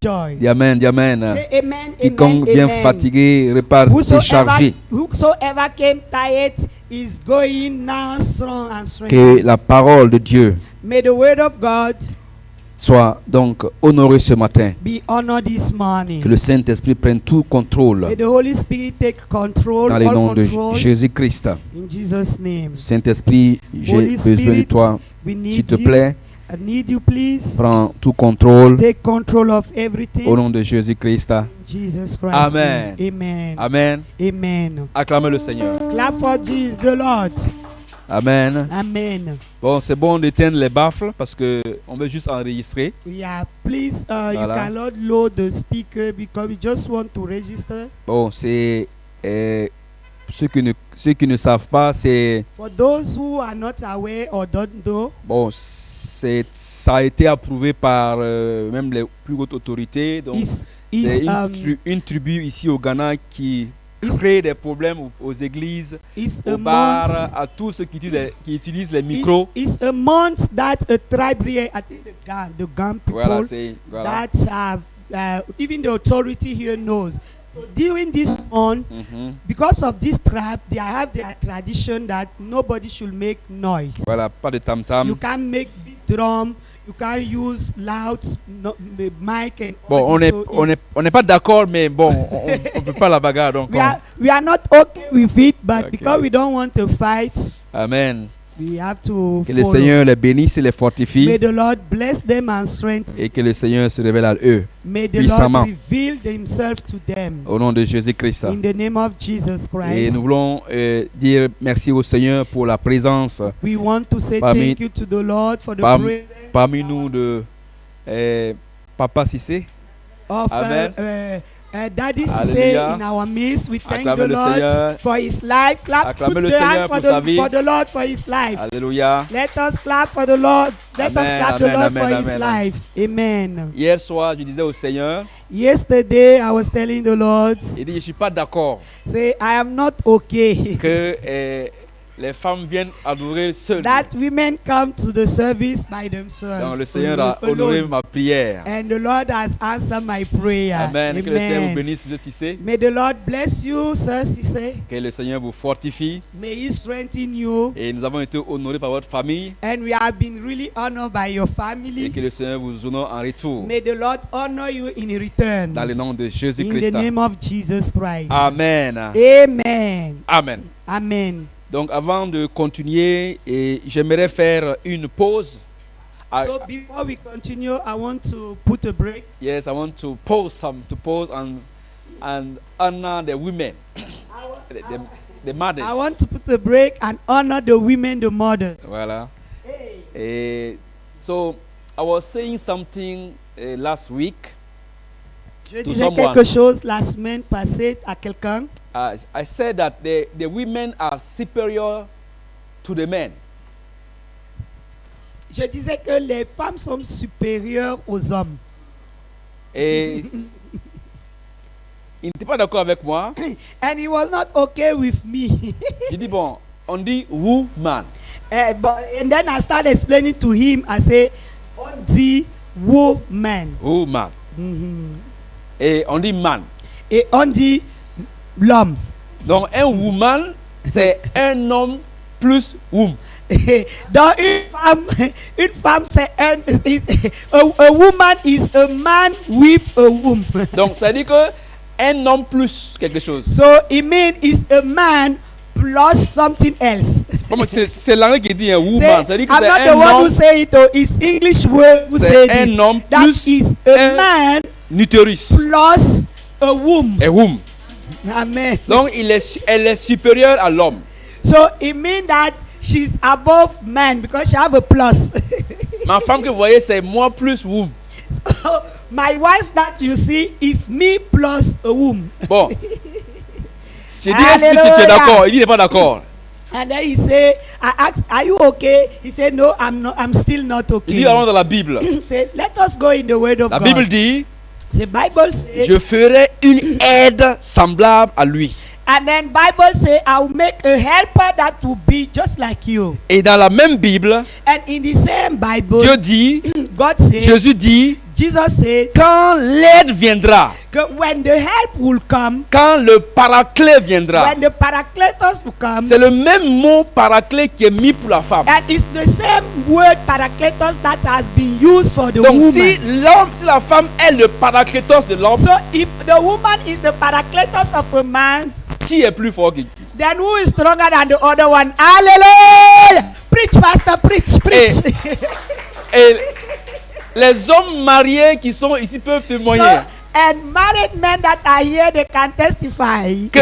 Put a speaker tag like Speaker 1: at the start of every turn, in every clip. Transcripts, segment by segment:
Speaker 1: joy.
Speaker 2: Dis amen, dis amen.
Speaker 1: Say amen,
Speaker 2: Quiconque
Speaker 1: amen,
Speaker 2: vient
Speaker 1: amen.
Speaker 2: fatigué repart déchargé.
Speaker 1: Whosoever came tired is going now strong and strength.
Speaker 2: Que la parole de Dieu
Speaker 1: May the word of God
Speaker 2: soit donc honorée ce matin.
Speaker 1: be honored this morning.
Speaker 2: Que le Saint-Esprit prenne tout contrôle
Speaker 1: May the Holy Spirit take control,
Speaker 2: dans les
Speaker 1: all
Speaker 2: noms de
Speaker 1: control
Speaker 2: Jésus-Christ.
Speaker 1: in Jesus' name.
Speaker 2: Saint-Esprit, j'ai
Speaker 1: Holy
Speaker 2: besoin de
Speaker 1: Spirit,
Speaker 2: toi.
Speaker 1: we
Speaker 2: S'il
Speaker 1: need
Speaker 2: te
Speaker 1: you.
Speaker 2: plaît,
Speaker 1: I need you, please.
Speaker 2: prends tout contrôle
Speaker 1: Take control of everything.
Speaker 2: au nom de Jésus-Christ.
Speaker 1: In Jesus Christ.
Speaker 2: Amen.
Speaker 1: Amen.
Speaker 2: Amen.
Speaker 1: Amen.
Speaker 2: Acclamez le Seigneur.
Speaker 1: Clap for Jesus the Lord.
Speaker 2: Amen.
Speaker 1: Amen.
Speaker 2: Bon, c'est bon d'éteindre les baffles parce que on veut juste enregistrer.
Speaker 1: Yeah, please, you
Speaker 2: Voilà.
Speaker 1: cannot load the speaker because we just want to register.
Speaker 2: Bon, c'est ceux qui ne savent pas, c'est
Speaker 1: For those who are not aware or don't know,
Speaker 2: bon, ça a été approuvé par même les plus hautes autorités. Donc, c'est une tribu ici au Ghana qui crée des problèmes aux églises, aux bars, à tous ceux qui utilisent les micros.
Speaker 1: It's a month that a tribe here, I think the Gan people,
Speaker 2: Voilà,
Speaker 1: that have, even the authority here knows. So during this month, because of this tribe, they have their tradition that nobody should make noise.
Speaker 2: Voilà, pas de tam-tam.
Speaker 1: You can't make big drum. You can't use loud mic and
Speaker 2: bon, on n'est pas d'accord, mais bon, on peut pas la bagarre donc.
Speaker 1: We are not okay with it, but
Speaker 2: Okay.
Speaker 1: because we don't want to fight,
Speaker 2: Amen.
Speaker 1: we have to
Speaker 2: Que le
Speaker 1: follow.
Speaker 2: Seigneur les bénisse et les
Speaker 1: May
Speaker 2: fortifie
Speaker 1: the Lord bless them and strengthen.
Speaker 2: et que le Seigneur se révèle à eux
Speaker 1: May the
Speaker 2: puissamment.
Speaker 1: Lord reveal himself to them.
Speaker 2: Au nom de Jésus-Christ.
Speaker 1: In the name of Jesus
Speaker 2: Et
Speaker 1: Christ.
Speaker 2: nous voulons dire merci au Seigneur pour la présence
Speaker 1: We want to say
Speaker 2: Parmi-
Speaker 1: thank you to the Lord for the
Speaker 2: Parmi-
Speaker 1: presence
Speaker 2: parmi nous de Papa Cissé.
Speaker 1: of
Speaker 2: Amen.
Speaker 1: Daddy Cissé
Speaker 2: Alléluia.
Speaker 1: in our midst. We thank
Speaker 2: Acclamez
Speaker 1: the
Speaker 2: le
Speaker 1: Lord
Speaker 2: Seigneur.
Speaker 1: for his life. Clap,
Speaker 2: Acclamez
Speaker 1: put
Speaker 2: le
Speaker 1: the hand
Speaker 2: Seigneur pour sa vie.
Speaker 1: for the Lord for his life.
Speaker 2: Alléluia.
Speaker 1: Let us clap for the Lord. Let
Speaker 2: Amen,
Speaker 1: us clap
Speaker 2: amen,
Speaker 1: the Lord
Speaker 2: amen,
Speaker 1: for
Speaker 2: amen.
Speaker 1: his life. Amen.
Speaker 2: Hier soir, je disais au Seigneur,
Speaker 1: Yesterday, I was telling the Lord,
Speaker 2: il dit, je ne suis pas d'accord
Speaker 1: say, I am not okay
Speaker 2: que les femmes viennent adorer seules.
Speaker 1: that women come to the service by themselves.
Speaker 2: Donc le Seigneur a honoré
Speaker 1: alone.
Speaker 2: ma prière.
Speaker 1: And the Lord has answered my prayer.
Speaker 2: Amen. Que le Seigneur vous
Speaker 1: Amen.
Speaker 2: bénisse, M. Cissé.
Speaker 1: May the Lord bless you, Sir Cissé.
Speaker 2: Que le Seigneur vous fortifie.
Speaker 1: May He strengthen you.
Speaker 2: Et nous avons été honorés par votre famille.
Speaker 1: And we have been really honored by your
Speaker 2: Et
Speaker 1: family.
Speaker 2: que le Seigneur vous honore en retour.
Speaker 1: May the Lord honor you in return.
Speaker 2: Dans le nom de
Speaker 1: In the
Speaker 2: Jésus-Christ.
Speaker 1: name of Jesus Christ.
Speaker 2: Amen.
Speaker 1: Amen.
Speaker 2: Amen.
Speaker 1: Amen.
Speaker 2: Donc avant de continuer, j'aimerais faire une pause.
Speaker 1: So before we continue, I want to put a break.
Speaker 2: Yes, I want to pause and honor the women, the mothers.
Speaker 1: I want to put a break and honor the women, the mothers.
Speaker 2: Voilà. So I was saying something last week.
Speaker 1: Je
Speaker 2: To
Speaker 1: disais
Speaker 2: someone.
Speaker 1: quelque chose la semaine passée à quelqu'un.
Speaker 2: I said that the women are superior to the men.
Speaker 1: Je disais que les femmes sont supérieures aux hommes.
Speaker 2: Et il n'était pas d'accord avec moi.
Speaker 1: And he was not okay with me.
Speaker 2: J'ai dit bon, on dit woman.
Speaker 1: And then I started explaining to him. I say, on dit woman.
Speaker 2: Woman.
Speaker 1: Mhm.
Speaker 2: Et on dit man.
Speaker 1: Et on dit l'homme.
Speaker 2: Donc un woman, c'est un homme plus womb.
Speaker 1: Donc une femme c'est a woman is a man with a womb.
Speaker 2: Donc ça dit que un homme plus quelque chose.
Speaker 1: So it means it's a man plus something else.
Speaker 2: C'est l'anglais qui dit un woman. Ça dit que
Speaker 1: I'm
Speaker 2: c'est
Speaker 1: not the
Speaker 2: un
Speaker 1: one who
Speaker 2: homme.
Speaker 1: say it. It's English word who say
Speaker 2: C'est
Speaker 1: it.
Speaker 2: un homme
Speaker 1: That
Speaker 2: plus
Speaker 1: is a man
Speaker 2: utérus.
Speaker 1: plus a womb.
Speaker 2: Un womb.
Speaker 1: Amen.
Speaker 2: Donc elle est supérieure à l'homme.
Speaker 1: So it means that she's above man because she have a plus.
Speaker 2: Ma femme que vous voyez, c'est moi plus womb.
Speaker 1: So my wife that you see is me plus a womb.
Speaker 2: Bon. J'ai dit, est-ce que tu es
Speaker 1: Hallelujah.
Speaker 2: d'accord? Il dit, il n'est pas d'accord.
Speaker 1: And then he say, I asked, are you okay? He said, no, I'm not. I'm still not
Speaker 2: Il
Speaker 1: okay.
Speaker 2: dit, allons dans la Bible.
Speaker 1: He said, let us go in the word of
Speaker 2: La
Speaker 1: God.
Speaker 2: Bible dit,
Speaker 1: The Bible says,
Speaker 2: je ferai une aide semblable à lui.
Speaker 1: and then Bible say, I will make a helper that will be just like you.
Speaker 2: Et dans la même Bible,
Speaker 1: And in the same Bible,
Speaker 2: Dieu dit,
Speaker 1: God says,
Speaker 2: Jésus dit,
Speaker 1: Jesus said,
Speaker 2: quand l'aide viendra,
Speaker 1: when the help will come,
Speaker 2: quand le paraclet viendra,
Speaker 1: when the Paracletos will come,
Speaker 2: c'est le même mot paraclet qui est mis pour la femme.
Speaker 1: and it's the same word Paracletos that has been used for the
Speaker 2: Donc
Speaker 1: woman.
Speaker 2: si la femme est le paracletos de l'homme,
Speaker 1: So if the woman is the Paracletos of a man,
Speaker 2: qui est plus fort que qui?
Speaker 1: then who is stronger than the other one? Hallelujah! Preach, pastor, preach, preach.
Speaker 2: Et les hommes mariés qui sont ici peuvent témoigner
Speaker 1: And married men that are here, they can testify
Speaker 2: que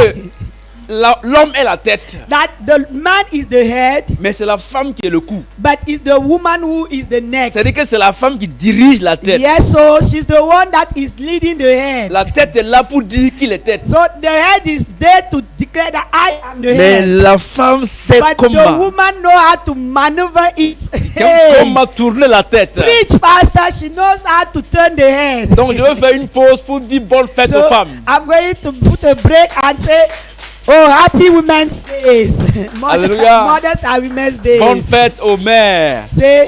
Speaker 2: l'homme est la tête,
Speaker 1: that the man is the head,
Speaker 2: mais c'est la femme qui est le cou.
Speaker 1: but it's the woman who is the neck.
Speaker 2: C'est-à-dire que c'est la femme qui dirige la tête.
Speaker 1: Yes, so she's the one that is leading the head.
Speaker 2: La tête est là pour dire qu'il est tête.
Speaker 1: So the head is there to declare that I am the
Speaker 2: Mais
Speaker 1: head.
Speaker 2: la femme sait
Speaker 1: But the
Speaker 2: comment
Speaker 1: woman know how to maneuver it. Hey.
Speaker 2: comment tourner la tête.
Speaker 1: Preach, pastor. She knows how to turn the head.
Speaker 2: Donc je vais faire une pause pour dire bonne fête
Speaker 1: So
Speaker 2: aux femmes.
Speaker 1: I'm going to put a break and say, oh, happy Women's Days.
Speaker 2: Hallelujah.
Speaker 1: Mothers and Women's Days.
Speaker 2: Bonne fête aux mères.
Speaker 1: Say,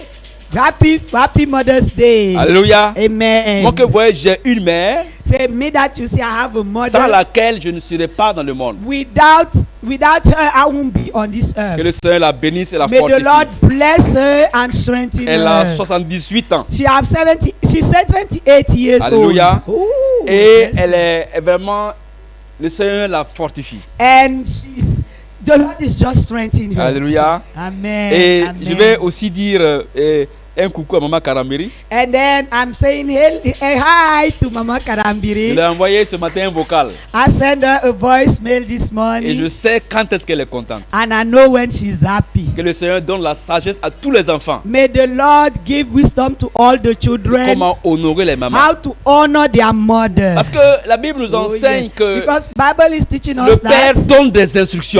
Speaker 1: happy Mother's Day.
Speaker 2: Alléluia.
Speaker 1: Amen.
Speaker 2: Moi que vous voyez, j'ai une mère
Speaker 1: Say, me that you see, I have a mother.
Speaker 2: sans laquelle je ne serai pas dans le monde.
Speaker 1: Without her, I won't be on this earth.
Speaker 2: Que le Seigneur la bénisse et la
Speaker 1: May the
Speaker 2: fortifie.
Speaker 1: Lord bless her and strengthen
Speaker 2: Elle a
Speaker 1: her.
Speaker 2: 78 ans.
Speaker 1: She's 78 years
Speaker 2: Alléluia.
Speaker 1: old. Ooh,
Speaker 2: Et
Speaker 1: yes.
Speaker 2: elle est vraiment, le Seigneur la fortifie.
Speaker 1: And the Lord is just strengthening her.
Speaker 2: Alléluia.
Speaker 1: Amen.
Speaker 2: Et
Speaker 1: Amen.
Speaker 2: je vais aussi dire un coucou à Maman Karambiri.
Speaker 1: And then I'm saying hey, hi to Mama
Speaker 2: Je
Speaker 1: Karambiri.
Speaker 2: l'ai envoyé ce matin un vocal.
Speaker 1: I sent her a voicemail this
Speaker 2: Et je
Speaker 1: morning.
Speaker 2: sais quand est-ce qu'elle est contente.
Speaker 1: And I know when she's happy.
Speaker 2: Que le Seigneur donne la sagesse à tous les enfants.
Speaker 1: May the Lord give wisdom to all the children.
Speaker 2: Comment honorer les mamans.
Speaker 1: How to honor their mother.
Speaker 2: Parce que la Bible nous
Speaker 1: Oh,
Speaker 2: enseigne
Speaker 1: yes.
Speaker 2: que
Speaker 1: Because Bible is teaching
Speaker 2: le
Speaker 1: us
Speaker 2: père
Speaker 1: that,
Speaker 2: donne des instructions,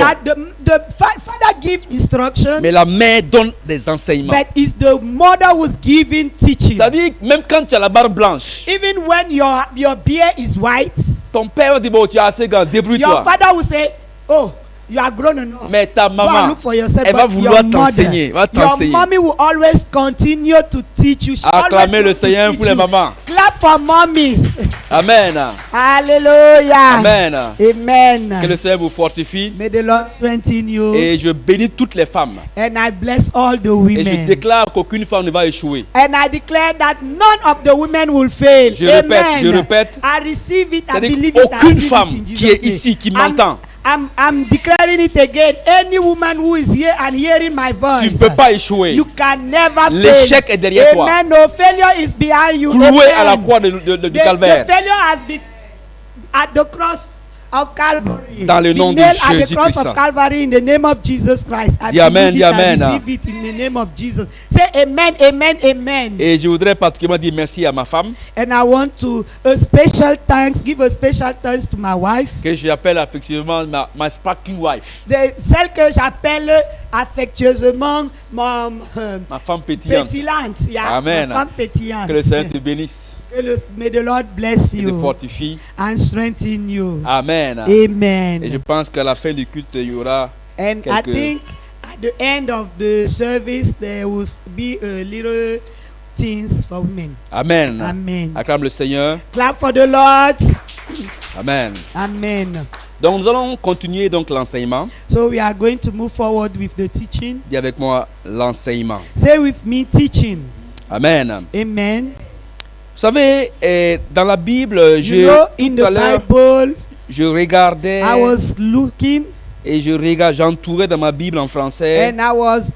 Speaker 1: the father gives instruction,
Speaker 2: mais la mère donne des enseignements.
Speaker 1: but it's the mother who's giving teaching.
Speaker 2: C'est-à-dire, même quand tu as la barbe blanche,
Speaker 1: Even when your beard is white,
Speaker 2: ton père va dire, bon, tu es assez grand,
Speaker 1: your
Speaker 2: débrouille-toi.
Speaker 1: father will say, oh, you are grown enough.
Speaker 2: Mais ta
Speaker 1: Go and
Speaker 2: maman,
Speaker 1: look for yourself.
Speaker 2: elle va
Speaker 1: But
Speaker 2: vouloir
Speaker 1: your
Speaker 2: t'enseigner, va
Speaker 1: mother, your
Speaker 2: t'enseigner.
Speaker 1: mommy will always continue to teach you. She
Speaker 2: Acclamez
Speaker 1: always
Speaker 2: le
Speaker 1: wants to
Speaker 2: Seigneur
Speaker 1: teach
Speaker 2: pour les
Speaker 1: you.
Speaker 2: mamans.
Speaker 1: Clap for mommies.
Speaker 2: Amen.
Speaker 1: Hallelujah.
Speaker 2: Amen.
Speaker 1: Amen.
Speaker 2: Que le Seigneur vous fortifie.
Speaker 1: May the Lord strengthen you.
Speaker 2: Et je bénis toutes les femmes.
Speaker 1: And I bless all the
Speaker 2: Et je
Speaker 1: women.
Speaker 2: déclare qu'aucune femme ne va échouer.
Speaker 1: And I declare that none of the women will fail.
Speaker 2: Je
Speaker 1: Amen.
Speaker 2: répète.
Speaker 1: I receive it. I
Speaker 2: C'est-à-dire
Speaker 1: believe it. I
Speaker 2: aucune
Speaker 1: receive
Speaker 2: femme
Speaker 1: it in
Speaker 2: qui
Speaker 1: Jesus'
Speaker 2: est ici, qui
Speaker 1: name.
Speaker 2: m'entend,
Speaker 1: I'm declaring it again. Any woman who is here and hearing my voice,
Speaker 2: tu ne peux pas échouer.
Speaker 1: you can never fail.
Speaker 2: L'échec est derrière toi.
Speaker 1: Amen. No failure is behind you.
Speaker 2: Cloué
Speaker 1: Amen.
Speaker 2: à la croix du
Speaker 1: The
Speaker 2: calvaire.
Speaker 1: failure has been at the cross of Calvary.
Speaker 2: Dans le nom de
Speaker 1: Be nailed at the
Speaker 2: Jésus-Christ.
Speaker 1: cross of Calvary in the name of Jesus Christ. I
Speaker 2: Dis amen,
Speaker 1: believe
Speaker 2: dis
Speaker 1: it,
Speaker 2: amen.
Speaker 1: I receive it in the name of Jesus. Say amen, amen, amen.
Speaker 2: Et je voudrais particulièrement dire merci à ma femme,
Speaker 1: And I want to give a special thanks to my wife.
Speaker 2: que j'appelle affectueusement ma sparking wife,
Speaker 1: Celle que j'appelle affectueusement ma
Speaker 2: ma femme pétillante.
Speaker 1: pétillante. Yeah,
Speaker 2: Amen.
Speaker 1: ma femme pétillante.
Speaker 2: Que le Seigneur te bénisse
Speaker 1: May the Lord bless
Speaker 2: et te
Speaker 1: you
Speaker 2: fortifie.
Speaker 1: and strengthen you.
Speaker 2: Amen.
Speaker 1: Amen.
Speaker 2: Et je pense qu'à la fin du culte, il y aura
Speaker 1: And I
Speaker 2: quelques-
Speaker 1: think at the end of the service there will be a little things for women.
Speaker 2: Amen.
Speaker 1: Amen.
Speaker 2: Acclame le Seigneur.
Speaker 1: Clap for the Lord.
Speaker 2: Amen.
Speaker 1: Amen.
Speaker 2: Donc nous allons continuer donc l'enseignement.
Speaker 1: So we are going to move forward with the teaching.
Speaker 2: Dis avec moi l'enseignement.
Speaker 1: Say with me, teaching.
Speaker 2: Amen.
Speaker 1: Amen.
Speaker 2: Vous savez, dans la Bible,
Speaker 1: You know, in
Speaker 2: tout à
Speaker 1: the
Speaker 2: l'heure,
Speaker 1: Bible,
Speaker 2: je regardais
Speaker 1: I was looking
Speaker 2: et j'entourais dans ma Bible en français.
Speaker 1: and I was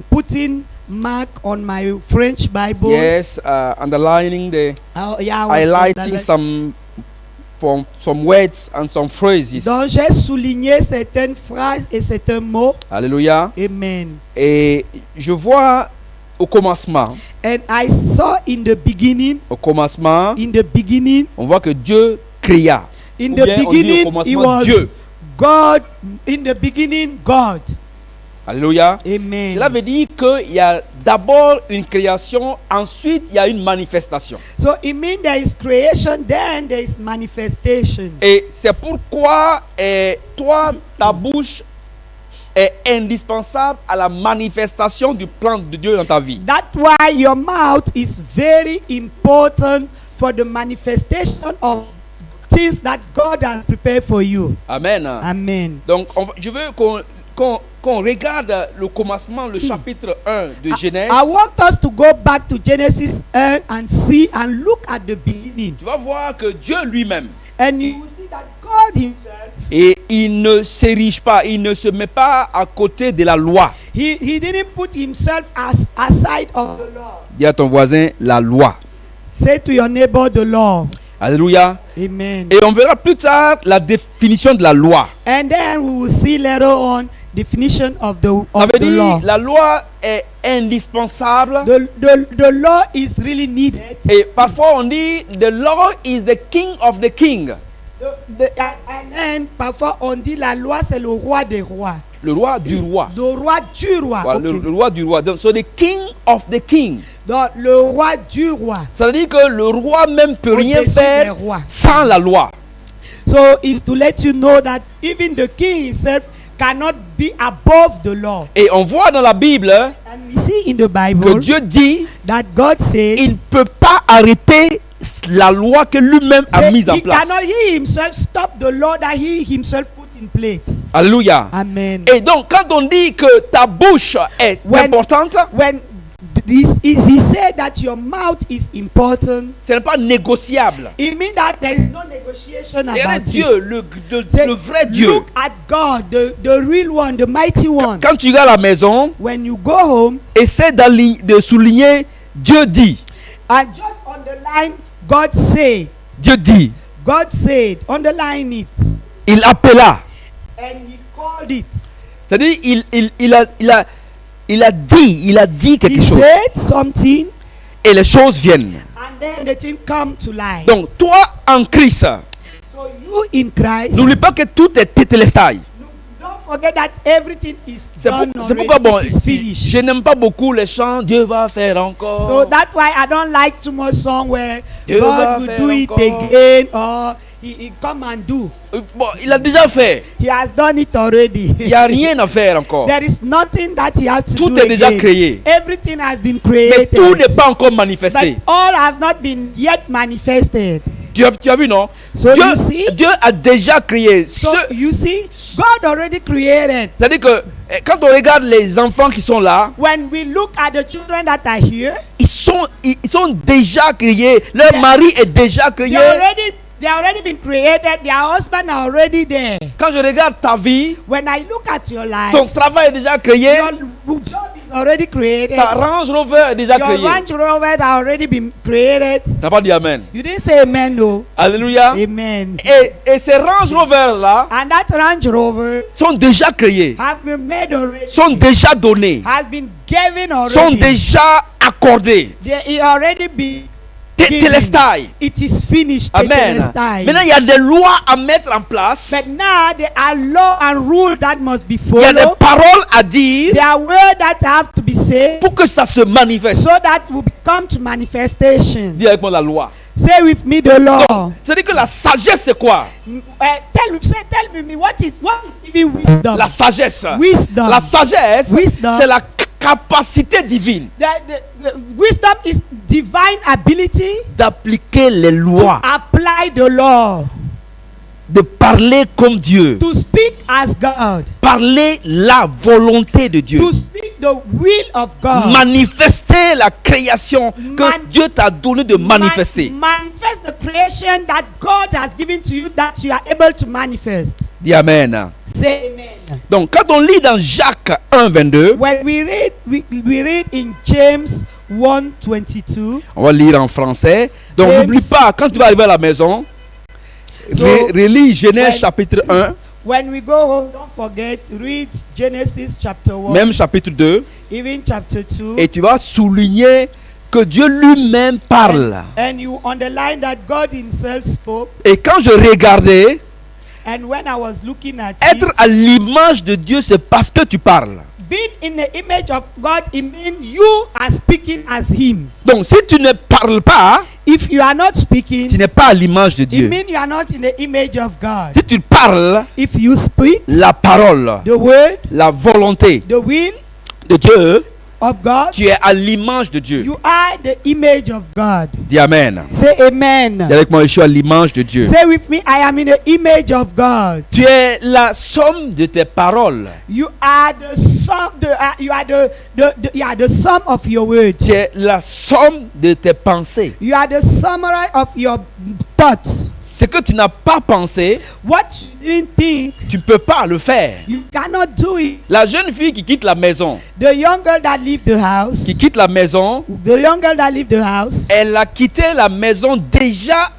Speaker 1: putting mark on my French Bible.
Speaker 2: Yes, underlining
Speaker 1: Yeah, I was
Speaker 2: highlighting some words and some phrases.
Speaker 1: Donc j'ai souligné certaines phrases et certains mots.
Speaker 2: Alléluia.
Speaker 1: Amen.
Speaker 2: Et je vois au commencement,
Speaker 1: And I saw in the beginning,
Speaker 2: on voit que Dieu créa.
Speaker 1: in
Speaker 2: Ou
Speaker 1: the
Speaker 2: bien on dit au
Speaker 1: beginning, it
Speaker 2: commencement
Speaker 1: was
Speaker 2: Dieu.
Speaker 1: God. In the beginning, God.
Speaker 2: Alléluia.
Speaker 1: Amen.
Speaker 2: Cela veut dire qu'il y a d'abord une création, ensuite il y a une manifestation.
Speaker 1: So it means there is creation, then there is manifestation.
Speaker 2: Et c'est pourquoi toi, ta bouche est indispensable à la manifestation du plan de Dieu dans ta vie.
Speaker 1: That's why your mouth is very important for the manifestation of things that God has prepared for you.
Speaker 2: Amen.
Speaker 1: Amen.
Speaker 2: Donc, je veux qu'on regarde le commencement, le chapitre 1 de Genèse.
Speaker 1: I want us to go back to Genesis 1 and see and look at the beginning.
Speaker 2: Tu vas voir que Dieu lui-même,
Speaker 1: And you will see that God himself,
Speaker 2: et il ne s'érige pas, il ne se met pas à côté de la loi.
Speaker 1: he didn't put himself aside of the law.
Speaker 2: Dis à ton voisin la loi.
Speaker 1: Say to your neighbor the law.
Speaker 2: Alléluia.
Speaker 1: Amen.
Speaker 2: Et on verra plus tard la définition de la loi.
Speaker 1: And then we will see later on definition of the
Speaker 2: Ça veut
Speaker 1: law.
Speaker 2: dire la loi est indispensable.
Speaker 1: The law is really needed.
Speaker 2: Et parfois on dit the law is the king of the king.
Speaker 1: And then parfois on dit la loi c'est le roi des rois.
Speaker 2: Le roi du roi.
Speaker 1: Le roi du roi.
Speaker 2: Voilà,
Speaker 1: Okay.
Speaker 2: le roi du roi. Donc, so the king of the king.
Speaker 1: Donc le roi du roi.
Speaker 2: Ça veut dire que le roi même peut rien
Speaker 1: Au-dessus
Speaker 2: faire
Speaker 1: des rois.
Speaker 2: sans la loi.
Speaker 1: So it's to let you know that even the king himself cannot be above the law.
Speaker 2: Et on voit dans la Bible
Speaker 1: And we see in the
Speaker 2: que
Speaker 1: Bible
Speaker 2: Dieu dit
Speaker 1: that God says
Speaker 2: il ne peut pas arrêter la loi que lui-même a mise en
Speaker 1: he
Speaker 2: place.
Speaker 1: cannot he himself stop the law that he himself put in place.
Speaker 2: Alléluia.
Speaker 1: Amen.
Speaker 2: Et donc quand on dit que ta bouche est importante,
Speaker 1: When he said that your mouth is important,
Speaker 2: ce n'est pas négociable.
Speaker 1: it means that there is no negotiation
Speaker 2: Regardez
Speaker 1: about
Speaker 2: Dieu,
Speaker 1: it.
Speaker 2: le vrai Dieu.
Speaker 1: Look at God, the real one, the mighty one.
Speaker 2: Quand tu vas à la maison,
Speaker 1: When you go home
Speaker 2: essaie de souligner Dieu dit.
Speaker 1: and just underline God said,
Speaker 2: Dieu dit.
Speaker 1: God said, underline it,
Speaker 2: Il appela.
Speaker 1: and he called it.
Speaker 2: C'est-à-dire il a dit quelque
Speaker 1: He
Speaker 2: chose.
Speaker 1: said something,
Speaker 2: Et les choses viennent.
Speaker 1: and then the thing come to life.
Speaker 2: Donc toi en Christ,
Speaker 1: So you in Christ,
Speaker 2: n'oublie pas que tout est tétélestai.
Speaker 1: don't forget that everything is
Speaker 2: C'est
Speaker 1: done
Speaker 2: pourquoi bon,
Speaker 1: already. It is finished.
Speaker 2: je n'aime pas beaucoup les chants Dieu va faire encore.
Speaker 1: So that's why I don't like too much song where
Speaker 2: Dieu va
Speaker 1: God will
Speaker 2: faire
Speaker 1: do it
Speaker 2: encore.
Speaker 1: again or he come and do.
Speaker 2: Bon, il a déjà fait.
Speaker 1: He has done it already.
Speaker 2: Il n'y a rien à faire encore.
Speaker 1: There is nothing that he has to
Speaker 2: Tout
Speaker 1: do
Speaker 2: est déjà
Speaker 1: again.
Speaker 2: créé.
Speaker 1: Everything has been
Speaker 2: Mais
Speaker 1: created.
Speaker 2: tout n'est pas encore manifesté.
Speaker 1: But all has not been yet manifested.
Speaker 2: Tu as vu, non?
Speaker 1: So you see?
Speaker 2: Dieu a déjà créé.
Speaker 1: So you see, God already created.
Speaker 2: C'est-à-dire que quand on regarde les enfants qui sont là,
Speaker 1: When we look at the children that are here,
Speaker 2: ils sont déjà créés. Leur mari est déjà créé.
Speaker 1: they already been created. Their husband are already there.
Speaker 2: Quand je regarde ta vie,
Speaker 1: When I look at your life,
Speaker 2: ton travail est déjà créé.
Speaker 1: your job is already created.
Speaker 2: Ta Range Rover est déjà
Speaker 1: Your
Speaker 2: créée.
Speaker 1: Range Rover are already been created.
Speaker 2: T'as pas dit amen.
Speaker 1: You didn't say amen, no.
Speaker 2: Alléluia.
Speaker 1: Amen.
Speaker 2: Et ces Range Rover là
Speaker 1: And that Range Rover
Speaker 2: sont déjà créés,
Speaker 1: have been made already.
Speaker 2: sont déjà donnés,
Speaker 1: Has been given already.
Speaker 2: sont déjà accordés.
Speaker 1: It already been
Speaker 2: Tétélestai.
Speaker 1: It is finished.
Speaker 2: Amen.
Speaker 1: Tetelestai.
Speaker 2: Maintenant, il y a des lois à mettre en place.
Speaker 1: But now there are law and rules that must be
Speaker 2: Il y a des
Speaker 1: followed.
Speaker 2: paroles à dire
Speaker 1: There are words that have to be said
Speaker 2: pour que ça se manifeste.
Speaker 1: so that will come to manifestation.
Speaker 2: Dis avec moi la loi.
Speaker 1: Say with me the law.
Speaker 2: C'est-à-dire que la sagesse, c'est quoi?
Speaker 1: Tell me what is even wisdom?
Speaker 2: La sagesse.
Speaker 1: Wisdom.
Speaker 2: La sagesse,
Speaker 1: Wisdom.
Speaker 2: c'est la capacité divine
Speaker 1: The wisdom is divine ability
Speaker 2: d'appliquer les lois,
Speaker 1: apply the law,
Speaker 2: de parler comme Dieu,
Speaker 1: to speak as God,
Speaker 2: parler la volonté de Dieu,
Speaker 1: to speak the will of God,
Speaker 2: manifester la création que Dieu t'a donné de manifester.
Speaker 1: manifest the creation that God has given to you that you are able to manifest.
Speaker 2: Dis amen.
Speaker 1: Say amen.
Speaker 2: Donc quand on lit dans Jacques 1:22,
Speaker 1: When we read in James 1:22.
Speaker 2: on va lire en français. Donc
Speaker 1: James.
Speaker 2: n'oublie pas, quand tu vas arriver à la maison, relis Genèse chapitre 1,
Speaker 1: When we go home, don't forget, read Genesis chapter 1,
Speaker 2: même chapitre 2,
Speaker 1: even chapter 2.
Speaker 2: et tu vas souligner que Dieu lui-même parle.
Speaker 1: And you underline that God himself spoke.
Speaker 2: Et quand je regardais,
Speaker 1: And when I was looking at
Speaker 2: être
Speaker 1: it,
Speaker 2: à l'image de Dieu, c'est parce que tu parles.
Speaker 1: being in the image of God, it means you are speaking as him.
Speaker 2: Donc si tu ne parles pas,
Speaker 1: if you are not speaking,
Speaker 2: tu n'es pas à l'image de
Speaker 1: it
Speaker 2: Dieu.
Speaker 1: means you are not in the image of God.
Speaker 2: Si tu parles
Speaker 1: If you speak
Speaker 2: la parole,
Speaker 1: the word,
Speaker 2: la volonté
Speaker 1: the will
Speaker 2: de Dieu,
Speaker 1: of God,
Speaker 2: tu es à l'image de Dieu.
Speaker 1: you are the image of God.
Speaker 2: Dis Amen.
Speaker 1: Say amen.
Speaker 2: Dis avec moi, je suis à l'image de Dieu.
Speaker 1: Say with me, I am in the image of God.
Speaker 2: Tu es la somme de tes paroles.
Speaker 1: You are the sum. You are the sum of your words.
Speaker 2: Tu es la somme de tes pensées.
Speaker 1: You are the summary of your thoughts.
Speaker 2: Ce que tu n'as pas pensé,
Speaker 1: What you didn't think,
Speaker 2: tu ne peux pas le faire.
Speaker 1: you cannot do it.
Speaker 2: La jeune fille qui quitte la maison,
Speaker 1: The young girl that left the house,
Speaker 2: qui quitte la maison,
Speaker 1: the young girl that left the house,
Speaker 2: elle a quitté la maison déjà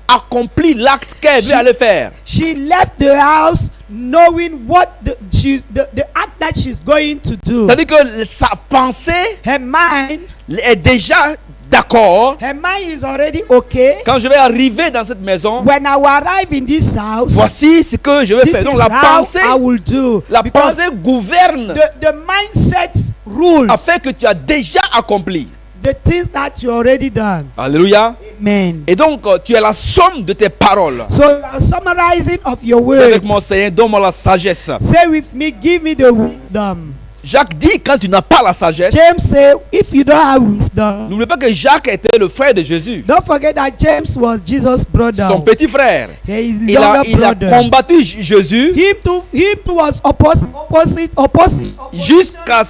Speaker 2: accompli l'acte qu'elle veut aller faire.
Speaker 1: she left the house knowing what the act that she's going to do.
Speaker 2: C'est-à-dire que sa pensée
Speaker 1: Her mind,
Speaker 2: est déjà d'accord.
Speaker 1: her mind is already okay.
Speaker 2: Quand je vais arriver dans cette maison,
Speaker 1: When I will arrive in this house,
Speaker 2: voici ce que je vais
Speaker 1: this
Speaker 2: faire.
Speaker 1: is
Speaker 2: Donc la
Speaker 1: how
Speaker 2: pensée,
Speaker 1: I will do.
Speaker 2: la
Speaker 1: Because
Speaker 2: pensée gouverne
Speaker 1: the mindset rules
Speaker 2: afin que tu as déjà accompli.
Speaker 1: the things that you already done.
Speaker 2: Alléluia.
Speaker 1: Amen.
Speaker 2: Et donc tu es la somme de tes paroles.
Speaker 1: So you are summarizing of your
Speaker 2: Dis avec
Speaker 1: word.
Speaker 2: mon Seigneur, donne-moi la sagesse.
Speaker 1: Say with me, give me the wisdom.
Speaker 2: Jacques dit, quand tu n'as pas la sagesse,
Speaker 1: James say, if you don't have wisdom,
Speaker 2: n'oublie pas que Jacques était le frère de Jésus,
Speaker 1: don't forget that James was Jesus' brother.
Speaker 2: son petit frère.
Speaker 1: His
Speaker 2: Il a
Speaker 1: younger brother.
Speaker 2: combattu Jésus
Speaker 1: Him too was opposite.
Speaker 2: jusqu'à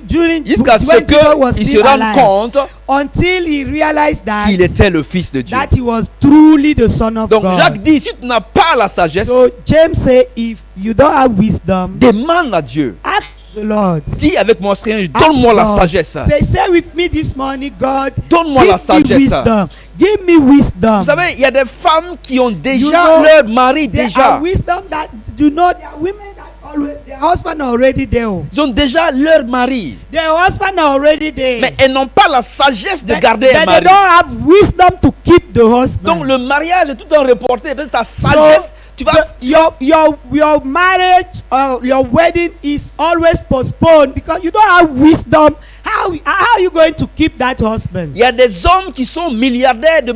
Speaker 1: During
Speaker 2: jusqu'à ce
Speaker 1: when Jesus was
Speaker 2: qu'il se
Speaker 1: still
Speaker 2: rende
Speaker 1: alive,
Speaker 2: compte
Speaker 1: until he realized that
Speaker 2: qu'il était le fils de Dieu.
Speaker 1: that he was truly the son of
Speaker 2: Donc
Speaker 1: God.
Speaker 2: Jacques dit, si tu n'as pas la sagesse,
Speaker 1: So James say, if you don't have wisdom,
Speaker 2: demande à Dieu.
Speaker 1: ask the Lord.
Speaker 2: Dis avec moi, Seigneur,
Speaker 1: Ask
Speaker 2: donne-moi la
Speaker 1: God.
Speaker 2: sagesse.
Speaker 1: Say with me this morning, God,
Speaker 2: Donne-moi la
Speaker 1: give me
Speaker 2: sagesse.
Speaker 1: wisdom. Give me wisdom.
Speaker 2: Vous savez, il y a des femmes qui ont déjà
Speaker 1: You know,
Speaker 2: leur mari
Speaker 1: There
Speaker 2: déjà.
Speaker 1: are wisdom that you know there are women that always their husband are already there.
Speaker 2: Ils ont déjà leur mari.
Speaker 1: Their husband are already there.
Speaker 2: Mais elles n'ont pas la sagesse de garder un
Speaker 1: But they
Speaker 2: mari.
Speaker 1: don't have wisdom to keep the husband.
Speaker 2: Donc le mariage est tout le temps reporté. Parce que ta sagesse, tu vas...
Speaker 1: Your marriage or your wedding is always postponed because you don't have wisdom. How are you going to keep that husband?
Speaker 2: Il y a des hommes qui sont milliardaires de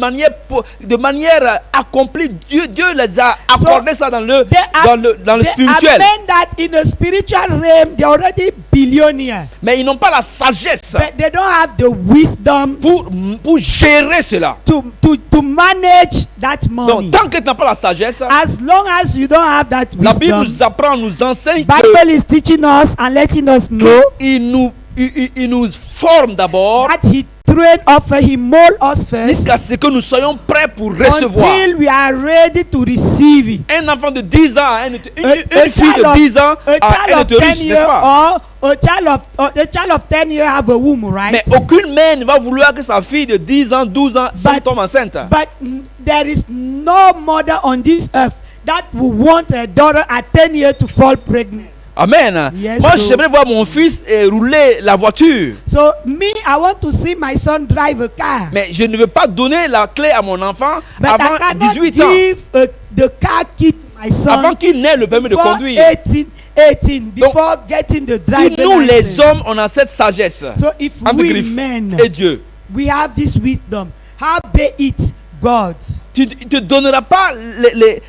Speaker 2: manière accomplie. Dieu les a accordé ça dans le spirituel.
Speaker 1: There are men that in the spiritual realm they are already billionaires.
Speaker 2: Mais ils n'ont pas la sagesse
Speaker 1: But they don't have the wisdom
Speaker 2: pour gérer cela.
Speaker 1: to manage that money.
Speaker 2: Donc tant que tu n'as pas la sagesse,
Speaker 1: As long as you don't have that
Speaker 2: la Bible
Speaker 1: wisdom,
Speaker 2: nous apprend, nous enseigne
Speaker 1: Bible is teaching us and letting us know
Speaker 2: qu'il nous forme d'abord
Speaker 1: that He train us, He mold us first
Speaker 2: jusqu'à ce que nous soyons prêts pour recevoir.
Speaker 1: until we are ready to receive it.
Speaker 2: Un enfant de 10 ans, une
Speaker 1: A
Speaker 2: fille
Speaker 1: child
Speaker 2: de
Speaker 1: of-
Speaker 2: 10 ans,
Speaker 1: a
Speaker 2: elle
Speaker 1: child
Speaker 2: est
Speaker 1: of
Speaker 2: riche,
Speaker 1: 10
Speaker 2: n'est-ce
Speaker 1: years
Speaker 2: pas?
Speaker 1: or a child of 10 years have a womb, right?
Speaker 2: Mais aucune mère ne va vouloir que sa fille de 10 ans, 12 ans tombe enceinte.
Speaker 1: But there is no mother on this earth that will want a daughter at 10 years to fall pregnant.
Speaker 2: Amen.
Speaker 1: Yes,
Speaker 2: Moi,
Speaker 1: so-
Speaker 2: j'aimerais voir mon fils rouler la voiture.
Speaker 1: So I want to see my son drive a car.
Speaker 2: Mais je ne veux pas donner la clé à mon enfant
Speaker 1: But I
Speaker 2: avant
Speaker 1: cannot
Speaker 2: 18 ans.
Speaker 1: give the car key to my son
Speaker 2: Avant qu'il n'ait le permis de
Speaker 1: before
Speaker 2: conduire.
Speaker 1: 18 before getting the
Speaker 2: Si
Speaker 1: driving
Speaker 2: nous, les
Speaker 1: license.
Speaker 2: hommes, on a cette sagesse
Speaker 1: So if
Speaker 2: entre
Speaker 1: we
Speaker 2: griffes
Speaker 1: men,
Speaker 2: et Dieu,
Speaker 1: we have this wisdom, how be it God?
Speaker 2: tu ne te donneras pas